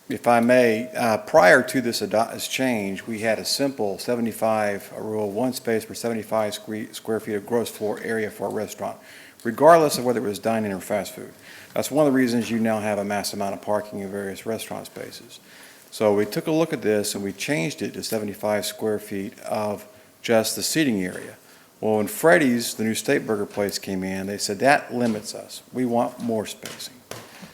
If I may, prior to this change, we had a simple 75 rule, one space per 75 square feet of gross floor area for a restaurant, regardless of whether it was dining or fast food. That's one of the reasons you now have a mass amount of parking in various restaurant spaces. So we took a look at this and we changed it to 75 square feet of just the seating area. Well, when Freddy's, the new steak burger place, came in, they said that limits us. We want more spacing.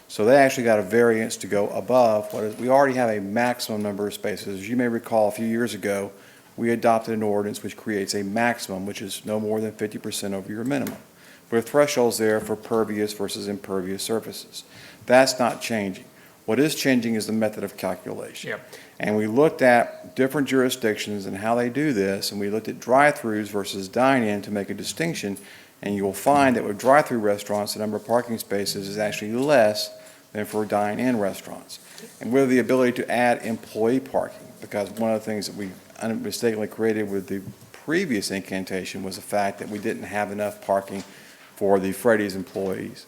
So they actually got a variance to go above we already have a maximum number of spaces. As you may recall, a few years ago, we adopted an ordinance which creates a maximum, which is no more than 50% over your minimum, with thresholds there for pervious versus impervious surfaces. That's not changing. What is changing is the method of calculation. Yep. And we looked at different jurisdictions and how they do this, and we looked at drive-throughs versus dine-in to make a distinction, and you will find that with drive-through restaurants, the number of parking spaces is actually less than for dine-in restaurants. And with the ability to add employee parking, because one of the things that we mistakenly created with the previous incantation was the fact that we didn't have enough parking for the Freddy's employees.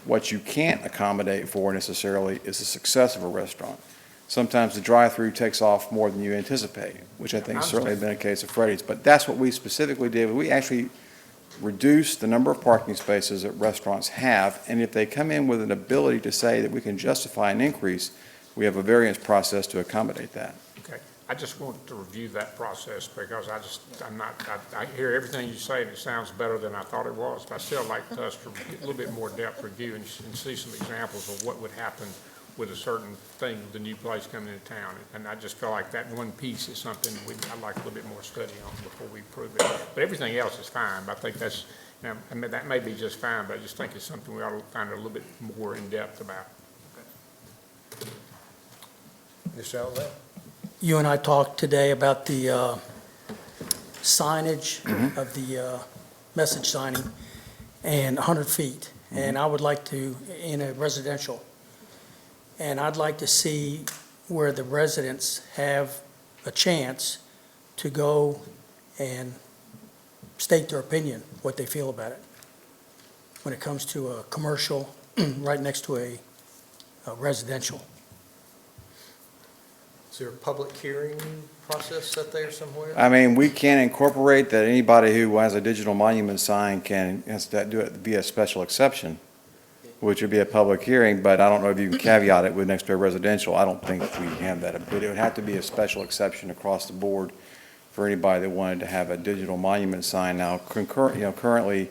What you can't accommodate for necessarily is the success of a restaurant. Sometimes the drive-through takes off more than you anticipate, which I think certainly has been a case of Freddy's. But that's what we specifically did. We actually reduced the number of parking spaces that restaurants have, and if they come in with an ability to say that we can justify an increase, we have a variance process to accommodate that. Okay, I just want to review that process, because I hear everything you say, and it sounds better than I thought it was, but I still like us to get a little bit more depth review and see some examples of what would happen with a certain thing, the new place coming into town. And I just feel like that one piece is something I'd like a little bit more study on before we approve it. But everything else is fine, but I think that's, I mean, that may be just fine, but I just think it's something we ought to find a little bit more in-depth about. Mr. Allen? You and I talked today about the signage of the message signing and 100 feet. And I would like to, in a residential, and I'd like to see where the residents have a chance to go and state their opinion, what they feel about it, when it comes to a commercial right next to a residential. Is there a public hearing process set there somewhere? I mean, we can incorporate that anybody who has a digital monument sign has to do it via special exception, which would be a public hearing, but I don't know if you can caveat it with next to a residential. I don't think we have that. But it would have to be a special exception across the board for anybody that wanted to have a digital monument sign. Now, currently,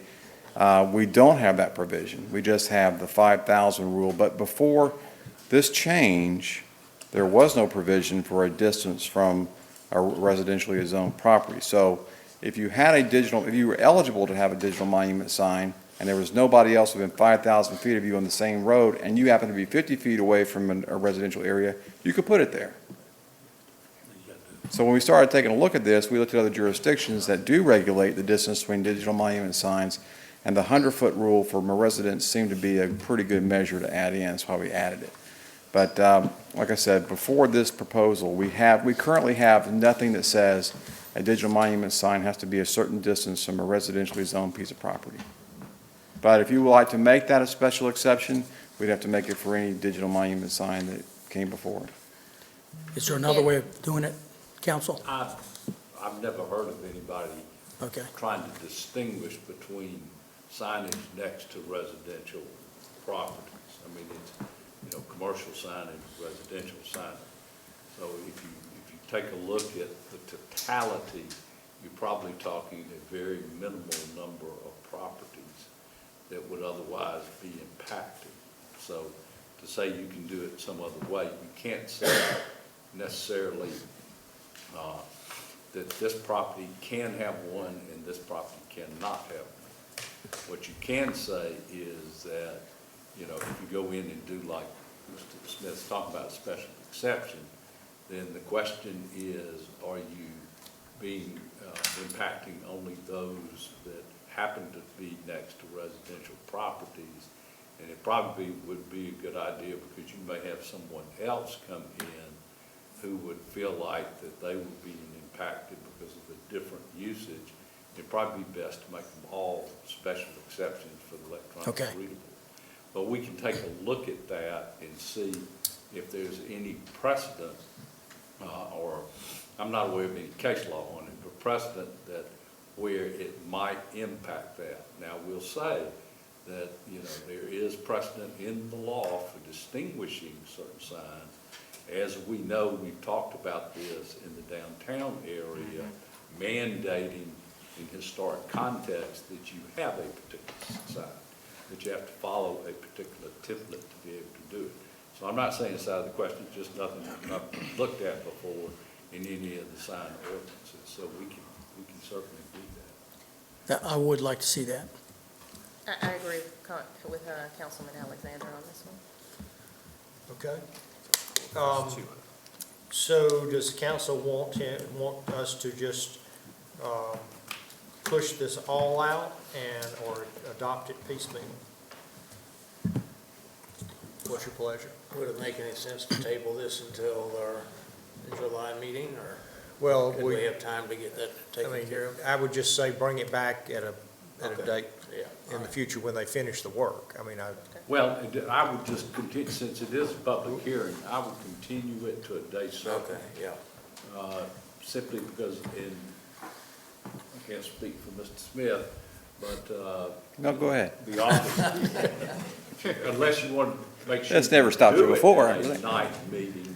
we don't have that provision. We just have the 5,000 rule. But before this change, there was no provision for a distance from a residentially zoned property. So if you had a digital, if you were eligible to have a digital monument sign, and there was nobody else within 5,000 feet of you on the same road, and you happen to be 50 feet away from a residential area, you could put it there. So when we started taking a look at this, we looked at other jurisdictions that do regulate the distance between digital monument signs, and the 100-foot rule for residents seemed to be a pretty good measure to add in. That's why we added it. But like I said, before this proposal, we currently have nothing that says a digital monument sign has to be a certain distance from a residentially zoned piece of property. But if you would like to make that a special exception, we'd have to make it for any digital monument sign that came before it. Is there another way of doing it, council? I've never heard of anybody Okay. trying to distinguish between signage next to residential properties. I mean, it's, commercial signage, residential signage. So if you take a look at the totality, you're probably talking a very minimal number of properties that would otherwise be impacted. So to say you can do it some other way, you can't say necessarily that this property can have one and this property cannot have one. What you can say is that, if you go in and do like Mr. Smith's talking about a special exception, then the question is, are you being impacting only those that happen to be next to residential properties? And it probably would be a good idea because you may have someone else come in who would feel like that they were being impacted because of the different usage. It'd probably be best to make them all special exceptions for the electronic readable. But we can take a look at that and see if there's any precedent, or I'm not aware of any case law on it, but precedent that where it might impact that. Now, we'll say that, there is precedent in the law for distinguishing certain signs. As we know, we've talked about this in the downtown area, mandating in historic context that you have a particular sign, that you have to follow a particular template to be able to do it. So I'm not saying it's out of the question, it's just nothing I've not looked at before in any of the sign ordinances. So we can certainly do that. I would like to see that. I agree with Councilman Alexander on this one. Okay. So does the council want us to just push this all out or adopt it piecemeal? What's your pleasure? Would it make any sense to table this until our July meeting, or Well, could we have time to get that taken care of? I would just say bring it back at a date Yeah. in the future when they finish the work. Well, I would just continue, since it is a public hearing, I would continue it to a day certain. Okay, yeah. Simply because I can't speak for Mr. Smith, but, No, go ahead. the office, unless you want to make sure. That's never stopped you do it before, at I a believe. night meeting,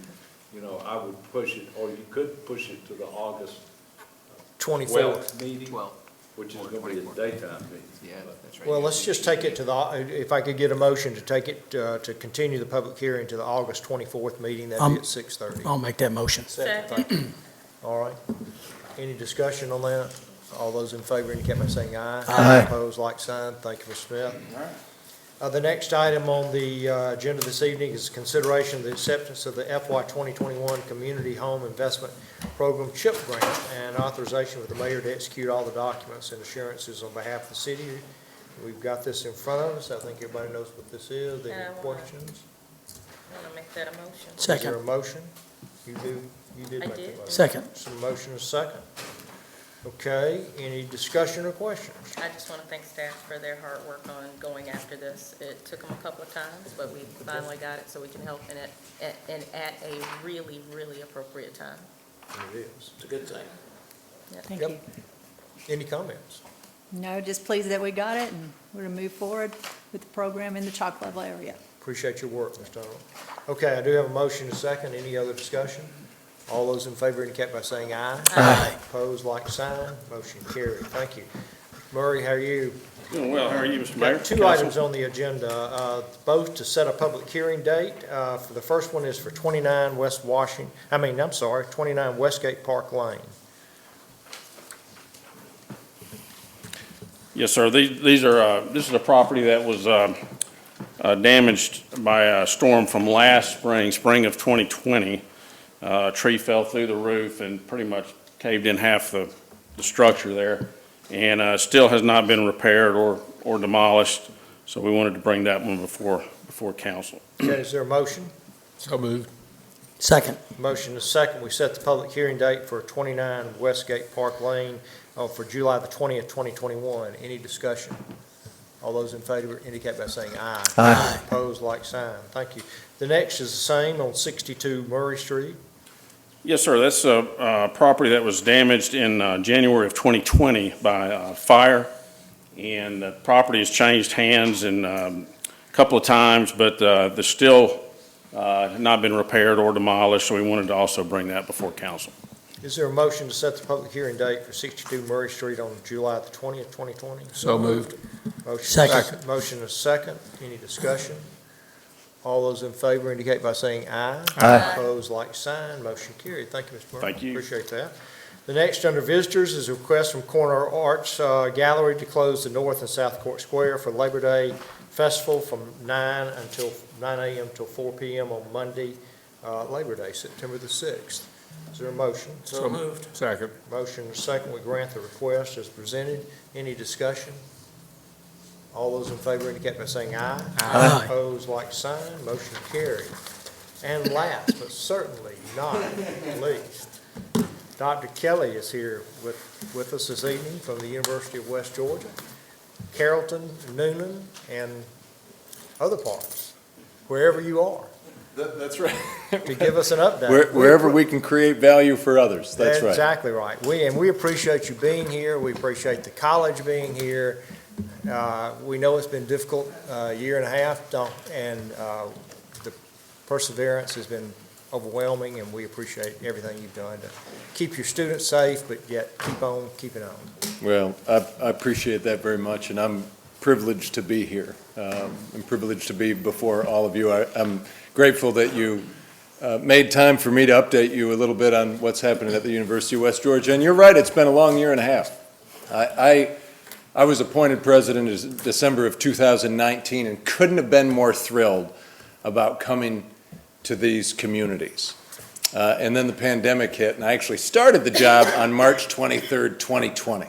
I would push it, or you could push it to the August 24th. 12th meeting, Well, which is going to be a daytime meeting. yeah, that's right. Well, let's just take it to if I could get a motion to take it, to continue the public hearing to the August 24th meeting, that'd be at 6:30. I'll make that motion. Thank you. All right. Any discussion on that? All those in favor indicate by saying aye. Aye. Opposed, like sign. Thank you, Mr. Smith. The next item on the agenda this evening is consideration of the acceptance of the FY 2021 Community Home Investment Program CHIP grant and authorization with the mayor to execute all the documents and assurances on behalf of the city. We've got this in front of us. I think everybody knows what this is. Any questions? I want to make that a motion. Is there a Second. motion? You did I make the did. motion. Second. Some motion is second. Okay, any discussion or questions? I just want to thank staff for their hard work on going after this. It took them a couple of times, but we finally got it so we can help and at a really, really appropriate time. It is. It's a good thing. Thank Yep. you. Any comments? No, just pleased that we got it, and we're going to move forward with the program in the Chalk Level area. Appreciate your work, Ms. Donald. Okay, I do have a motion and a second. Any other discussion? All those in favor indicate by saying aye. Aye. Opposed, like sign. Motion carried. Thank you. Murray, how are you? Doing well. How are you, Mr. Mayor? Got two Council? items on the agenda, both to set a public hearing date. For the first one is for 29 Westgate Park Lane. Yes, sir. These are, this is a property that was damaged by a storm from last spring of 2020. A tree fell through the roof and pretty much caved in half the structure there, and still has not been repaired or demolished. So we wanted to bring that one before council. Okay, is there a motion? So moved. Second. Motion is second. We set the public hearing date for 29 Westgate Park Lane for July the 20th, 2021. Any discussion? All those in favor indicate by saying aye. Aye. Opposed, like sign. Thank you. The next is the same on 62 Murray Street. Yes, sir. That's a property that was damaged in January of 2020 by fire. And the property has changed hands a couple of times, but the still not been repaired or demolished, so we wanted to also bring that before council. Is there a motion to set the public hearing date for 62 Murray Street on July the 20th, 2020? So moved. Motion Second. Motion is second. Any discussion? All those in favor indicate by saying aye. Aye. Opposed, like sign. Motion carried. Thank you, Mr. Murray. Thank you. Appreciate that. The next under visitors is a request from Corner Arts Gallery to close the North and South Court Square for Labor Day Festival from 9 a.m. till 4 p.m. on Monday, Labor Day, September the 6th. Is there a motion? So moved. Second. Motion is second. We grant the request as presented. Any discussion? All those in favor indicate by saying aye. Aye. Opposed, like sign. Motion carried. And last, but certainly not least, Dr. Kelly is here with us this evening from the University of West Georgia, Carrollton, Newnan, and other parts, wherever you are, That's right. to give us an update. Wherever we can create value for others, that's right. Exactly right. We appreciate you being here. We appreciate the college being here. We know it's been difficult, year and a half, and the perseverance has been overwhelming, and we appreciate everything you've done to keep your students safe, but yet keep on keeping on. Well, I appreciate that very much, and I'm privileged to be here. I'm privileged to be before all of you. I'm grateful that you made time for me to update you a little bit on what's happening at the University of West Georgia. And you're right, it's been a long year and a half. I was appointed president in December of 2019 and couldn't have been more thrilled about coming to these communities. And then the pandemic hit, and I actually started the job on March 23rd, 2020,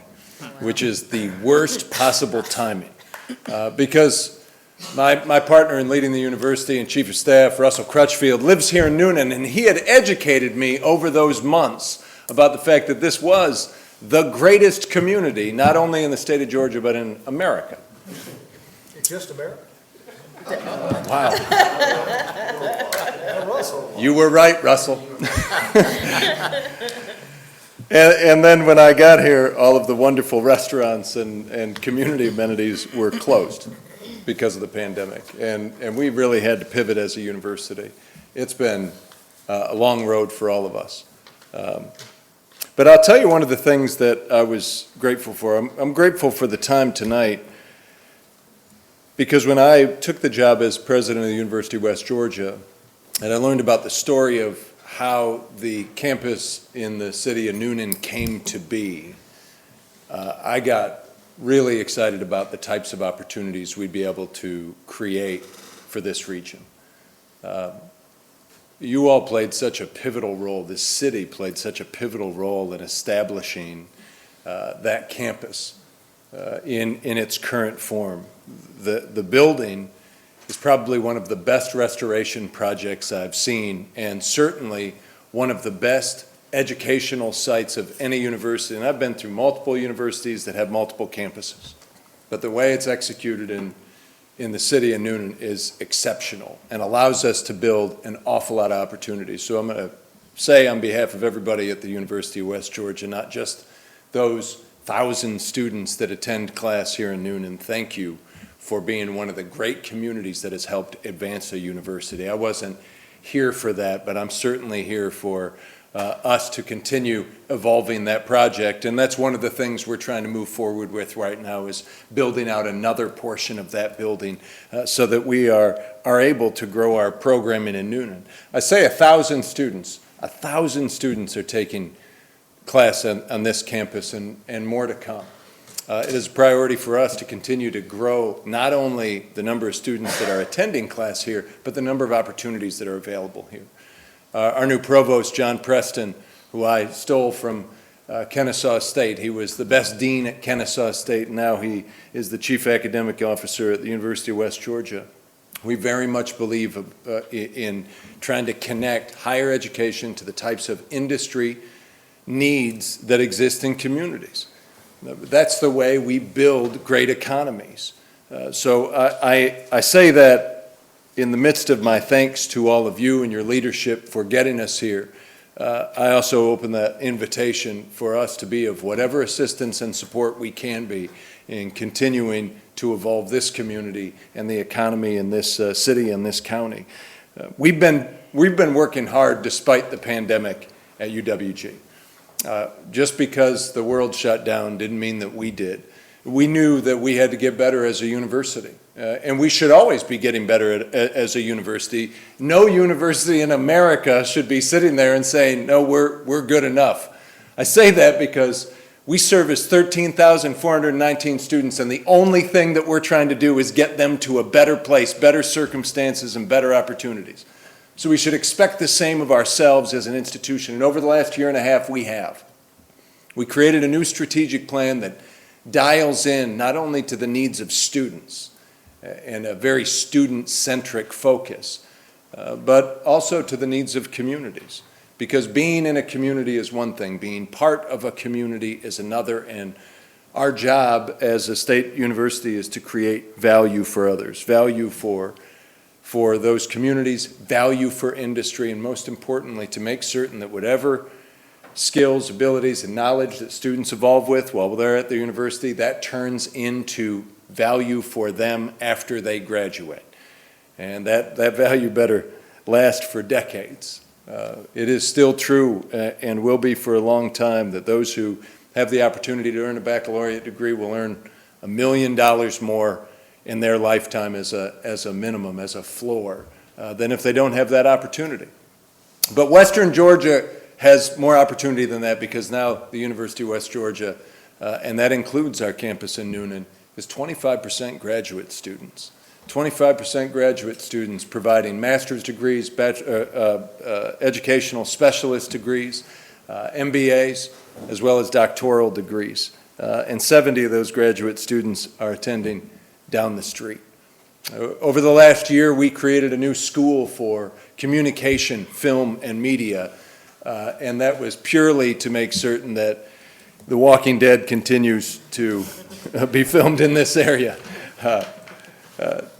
which is the worst possible timing. Because my partner in leading the university and chief of staff, Russell Crutchfield, lives here in Newnan, and he had educated me over those months about the fact that this was the greatest community, not only in the state of Georgia, but in America. It's just America. Wow. Russell. You were right, Russell. And then when I got here, all of the wonderful restaurants and community amenities were closed because of the pandemic. And we really had to pivot as a university. It's been a long road for all of us. But I'll tell you one of the things that I was grateful for. I'm grateful for the time tonight, because when I took the job as president of the University of West Georgia, and I learned about the story of how the campus in the city of Newnan came to be, I got really excited about the types of opportunities we'd be able to create for this region. You all played such a pivotal role, this city played such a pivotal role in establishing that campus in its current form. The building is probably one of the best restoration projects I've seen, and certainly one of the best educational sites of any university. And I've been through multiple universities that have multiple campuses. But the way it's executed in the city of Newnan is exceptional and allows us to build an awful lot of opportunities. So I'm going to say on behalf of everybody at the University of West Georgia, not just those 1,000 students that attend class here in Newnan, thank you for being one of the great communities that has helped advance a university. I wasn't here for that, but I'm certainly here for us to continue evolving that project. And that's one of the things we're trying to move forward with right now, is building out another portion of that building so that we are able to grow our programming in Newnan. I say 1,000 students. 1,000 students are taking class on this campus, and more to come. It is a priority for us to continue to grow not only the number of students that are attending class here, but the number of opportunities that are available here. Our new provost, John Preston, who I stole from Kennesaw State. He was the best dean at Kennesaw State, and now he is the chief academic officer at the University of West Georgia. We very much believe in trying to connect higher education to the types of industry needs that exist in communities. That's the way we build great economies. So I say that in the midst of my thanks to all of you and your leadership for getting us here. I also open that invitation for us to be of whatever assistance and support we can be in continuing to evolve this community and the economy in this city and this county. We've been working hard despite the pandemic at UWG. Just because the world shut down didn't mean that we did. We knew that we had to get better as a university, and we should always be getting better as a university. No university in America should be sitting there and saying, no, we're good enough. I say that because we service 13,419 students, and the only thing that we're trying to do is get them to a better place, better circumstances, and better opportunities. So we should expect the same of ourselves as an institution, and over the last year and a half, we have. We created a new strategic plan that dials in not only to the needs of students and a very student-centric focus, but also to the needs of communities. Because being in a community is one thing, being part of a community is another, and our job as a state university is to create value for others, value for those communities, value for industry, and most importantly, to make certain that whatever skills, abilities, and knowledge that students evolve with while they're at the university, that turns into value for them after they graduate. And that value better last for decades. It is still true and will be for a long time that those who have the opportunity to earn a baccalaureate degree will earn $1 million more in their lifetime as a minimum, as a floor, than if they don't have that opportunity. But Western Georgia has more opportunity than that, because now the University of West Georgia, and that includes our campus in Newnan, is 25% graduate students. 25% graduate students providing master's degrees, educational specialist degrees, MBAs, as well as doctoral degrees. And 70 of those graduate students are attending down the street. Over the last year, we created a new school for communication, film, and media, and that was purely to make certain that The Walking Dead continues to be filmed in this area.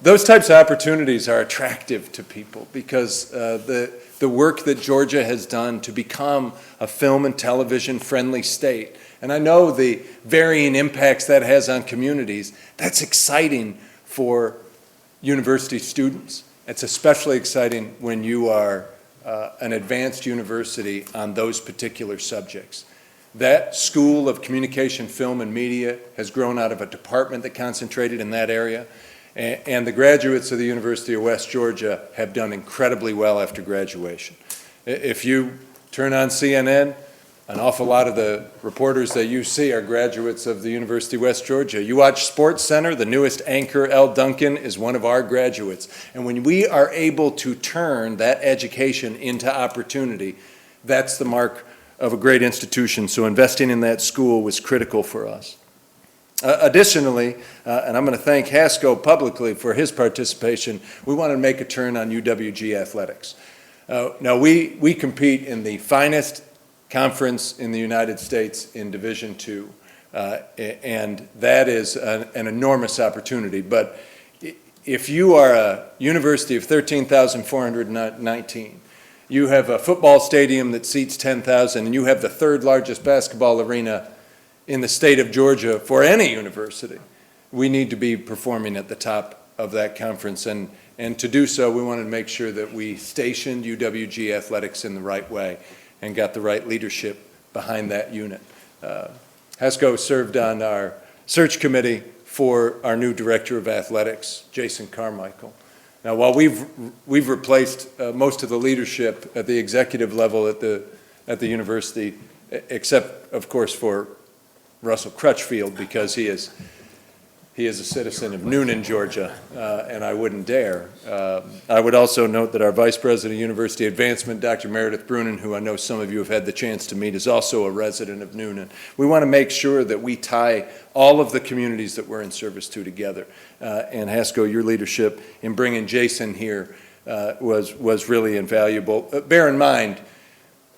Those types of opportunities are attractive to people because the work that Georgia has done to become a film and television friendly state, and I know the varying impacts that has on communities, that's exciting for university students. It's especially exciting when you are an advanced university on those particular subjects. That School of Communication, Film, and Media has grown out of a department that concentrated in that area. And the graduates of the University of West Georgia have done incredibly well after graduation. If you turn on CNN, an awful lot of the reporters that you see are graduates of the University of West Georgia. You watch Sports Center, the newest anchor, L. Duncan, is one of our graduates. And when we are able to turn that education into opportunity, that's the mark of a great institution. So investing in that school was critical for us. Additionally, and I'm going to thank Haskell publicly for his participation, we want to make a turn on UWG athletics. Now, we compete in the finest conference in the United States in Division II, and that is an enormous opportunity. But if you are a university of 13,419, you have a football stadium that seats 10,000, and you have the third largest basketball arena in the state of Georgia for any university, we need to be performing at the top of that conference. And to do so, we wanted to make sure that we stationed UWG athletics in the right way. and got the right leadership behind that unit. Hasco served on our search committee for our new Director of Athletics, Jason Carmichael. Now, while we've replaced most of the leadership at the executive level at the university, except, of course, for Russell Crutchfield, because he is a citizen of Newnan, Georgia, and I wouldn't dare. I would also note that our Vice President of University Advancement, Dr. Meredith Brunin, who I know some of you have had the chance to meet, is also a resident of Newnan. We want to make sure that we tie all of the communities that we're in service to together. And Hasco, your leadership in bringing Jason here was really invaluable. Bear in mind,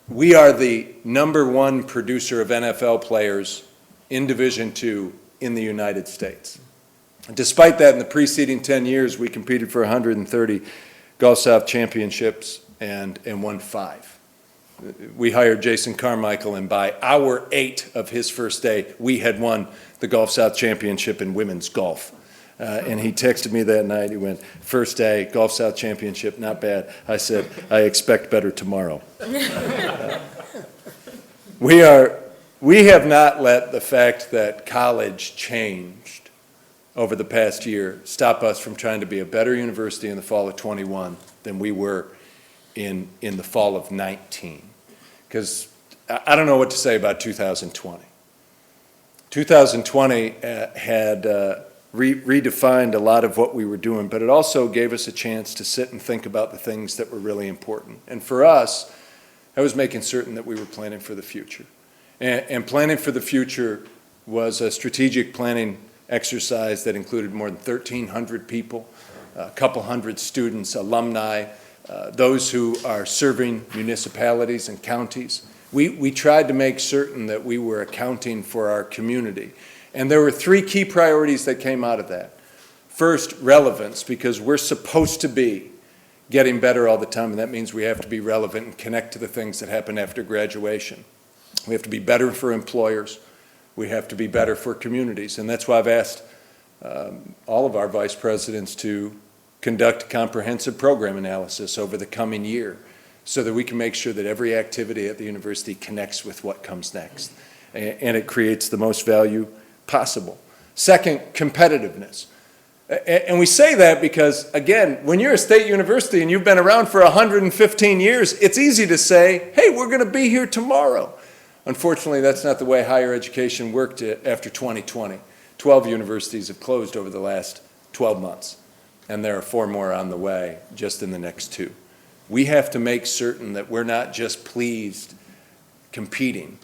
we are the #1 producer of NFL players in Division II in the United States. Despite that, in the preceding 10 years, we competed for 130 Gulf South championships and won 5. We hired Jason Carmichael, and by hour 8 of his first day, we had won the Gulf South championship in women's golf. And he texted me that night. He went, "First day, Gulf South championship, not bad." I said, "I expect better tomorrow." We have not let the fact that college changed over the past year stop us from trying to be a better university in the fall of '21 than we were in the fall of '19. Because I don't know what to say about 2020. 2020 had redefined a lot of what we were doing, but it also gave us a chance to sit and think about the things that were really important. And for us, I was making certain that we were planning for the future. And planning for the future was a strategic planning exercise that included more than 1,300 people, a couple hundred students, alumni, those who are serving municipalities and counties. We tried to make certain that we were accounting for our community. And there were 3 key priorities that came out of that. First, relevance, because we're supposed to be getting better all the time, and that means we have to be relevant and connect to the things that happen after graduation. We have to be better for employers. We have to be better for communities. And that's why I've asked all of our vice presidents to conduct comprehensive program analysis over the coming year so that we can make sure that every activity at the university connects with what comes next. And it creates the most value possible. Second, competitiveness. And we say that because, again, when you're a state university and you've been around for 115 years, it's easy to say, hey, we're going to be here tomorrow. Unfortunately, that's not the way higher education worked after 2020. 12 universities have closed over the last 12 months, and there are 4 more on the way just in the next 2. We have to make certain that we're not just pleased competing,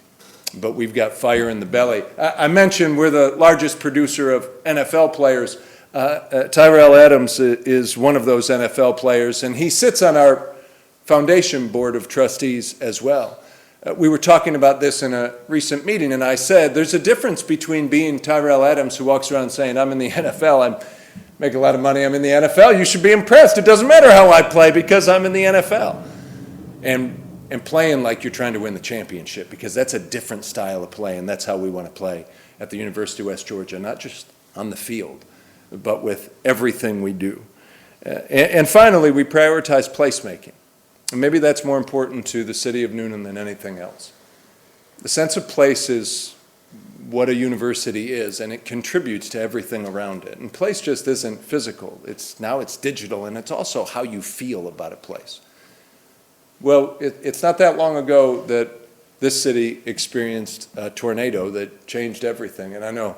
but we've got fire in the belly. I mentioned we're the largest producer of NFL players. Tyrell Adams is one of those NFL players, and he sits on our foundation board of trustees as well. We were talking about this in a recent meeting, and I said, there's a difference between being Tyrell Adams, who walks around saying, I'm in the NFL, I make a lot of money, I'm in the NFL, you should be impressed. It doesn't matter how I play because I'm in the NFL. And playing like you're trying to win the championship, because that's a different style of play, and that's how we want to play at the University of West Georgia, not just on the field, but with everything we do. And finally, we prioritize placemaking. And maybe that's more important to the city of Newnan than anything else. The sense of place is what a university is, and it contributes to everything around it. And place just isn't physical. Now it's digital, and it's also how you feel about a place. Well, it's not that long ago that this city experienced a tornado that changed everything. And I know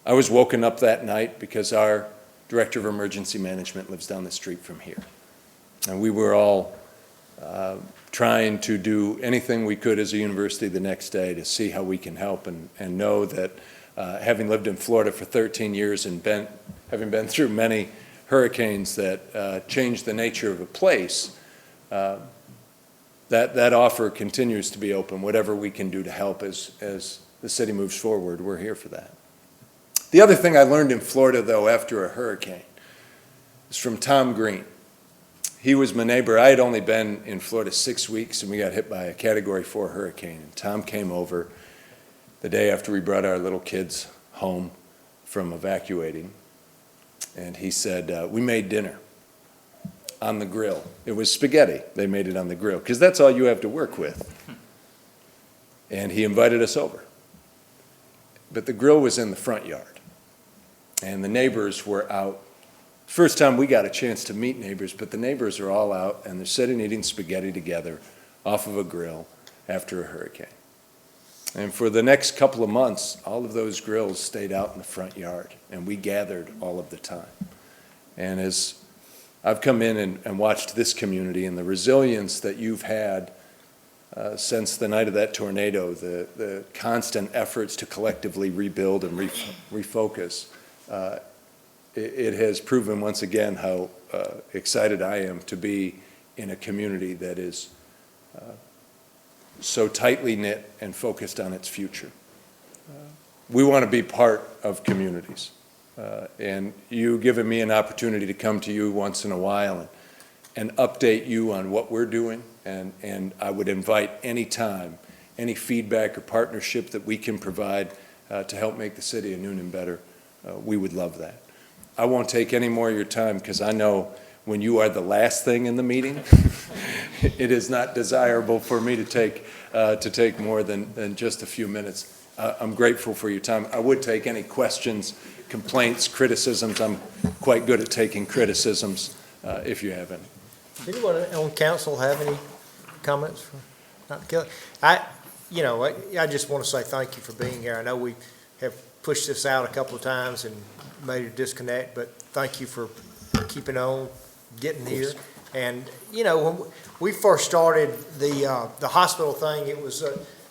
I was woken up that night because our director of emergency management lives down the street from here. And we were all trying to do anything we could as a university the next day to see how we can help and know that having lived in Florida for 13 years and having been through many hurricanes that changed the nature of a place, that offer continues to be open. Whatever we can do to help as the city moves forward, we're here for that. The other thing I learned in Florida, though, after a hurricane is from Tom Green. He was my neighbor. I had only been in Florida 6 weeks, and we got hit by a Category 4 hurricane. And Tom came over the day after we brought our little kids home from evacuating, and he said, we made dinner. on the grill. It was spaghetti. They made it on the grill, because that's all you have to work with. And he invited us over. But the grill was in the front yard, and the neighbors were out. First time we got a chance to meet neighbors, but the neighbors are all out, and they're sitting eating spaghetti together off of a grill after a hurricane. And for the next couple of months, all of those grills stayed out in the front yard, and we gathered all of the time. And as I've come in and watched this community and the resilience that you've had since the night of that tornado, the constant efforts to collectively rebuild and refocus, it has proven once again how excited I am to be in a community that is so tightly knit and focused on its future. We want to be part of communities. And you giving me an opportunity to come to you once in a while and update you on what we're doing. And I would invite any time, any feedback or partnership that we can provide to help make the city of Newnan better. We would love that. I won't take any more of your time, because I know when you are the last thing in the meeting, it is not desirable for me to take more than just a few minutes. I'm grateful for your time. I would take any questions, complaints, criticisms. I'm quite good at taking criticisms, if you have any. Does anyone on council have any comments for Dr. Kelly? I just want to say thank you for being here. I know we have pushed this out a couple of times and made a disconnect, but thank you for keeping on, getting here. And, when we first started the hospital thing, it was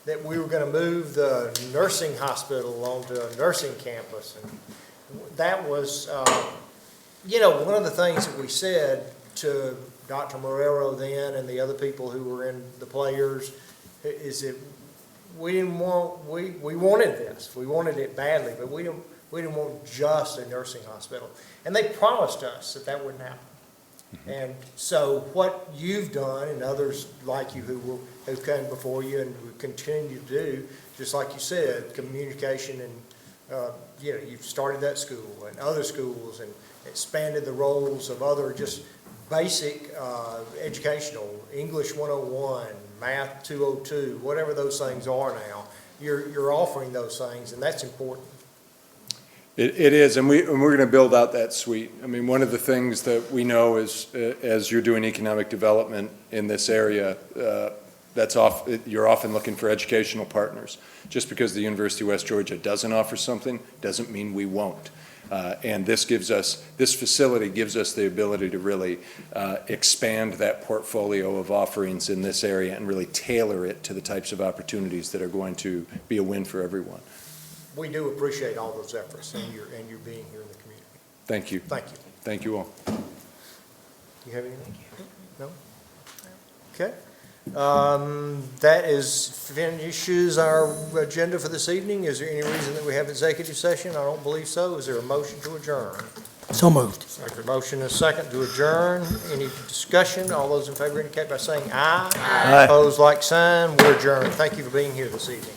that we were going to move the nursing hospital onto a nursing campus. And that was, one of the things that we said to Dr. Morero then and the other people who were in the players is that we wanted this. We wanted it badly, but we didn't want just a nursing hospital. And they promised us that wouldn't happen. And so what you've done, and others like you who came before you and will continue to do, just like you said, communication and, you've started that school and other schools and expanded the roles of other just basic educational, English 101, Math 202, whatever those things are now. You're offering those things, and that's important. It is, and we're going to build out that suite. I mean, one of the things that we know is, as you're doing economic development in this area, you're often looking for educational partners. Just because the University of West Georgia doesn't offer something doesn't mean we won't. And this facility gives us the ability to really expand that portfolio of offerings in this area and really tailor it to the types of opportunities that are going to be a win for everyone. We do appreciate all those efforts and your being here in the community. Thank you. Thank you. Thank you all. You have anything? No? Okay. That finishes our agenda for this evening. Is there any reason that we have executive session? I don't believe so. Is there a motion to adjourn? So moved. Motion and a second to adjourn. Any discussion? All those in favor indicate by saying aye. Aye. Opposed, like sign. We're adjourned. Thank you for being here this evening.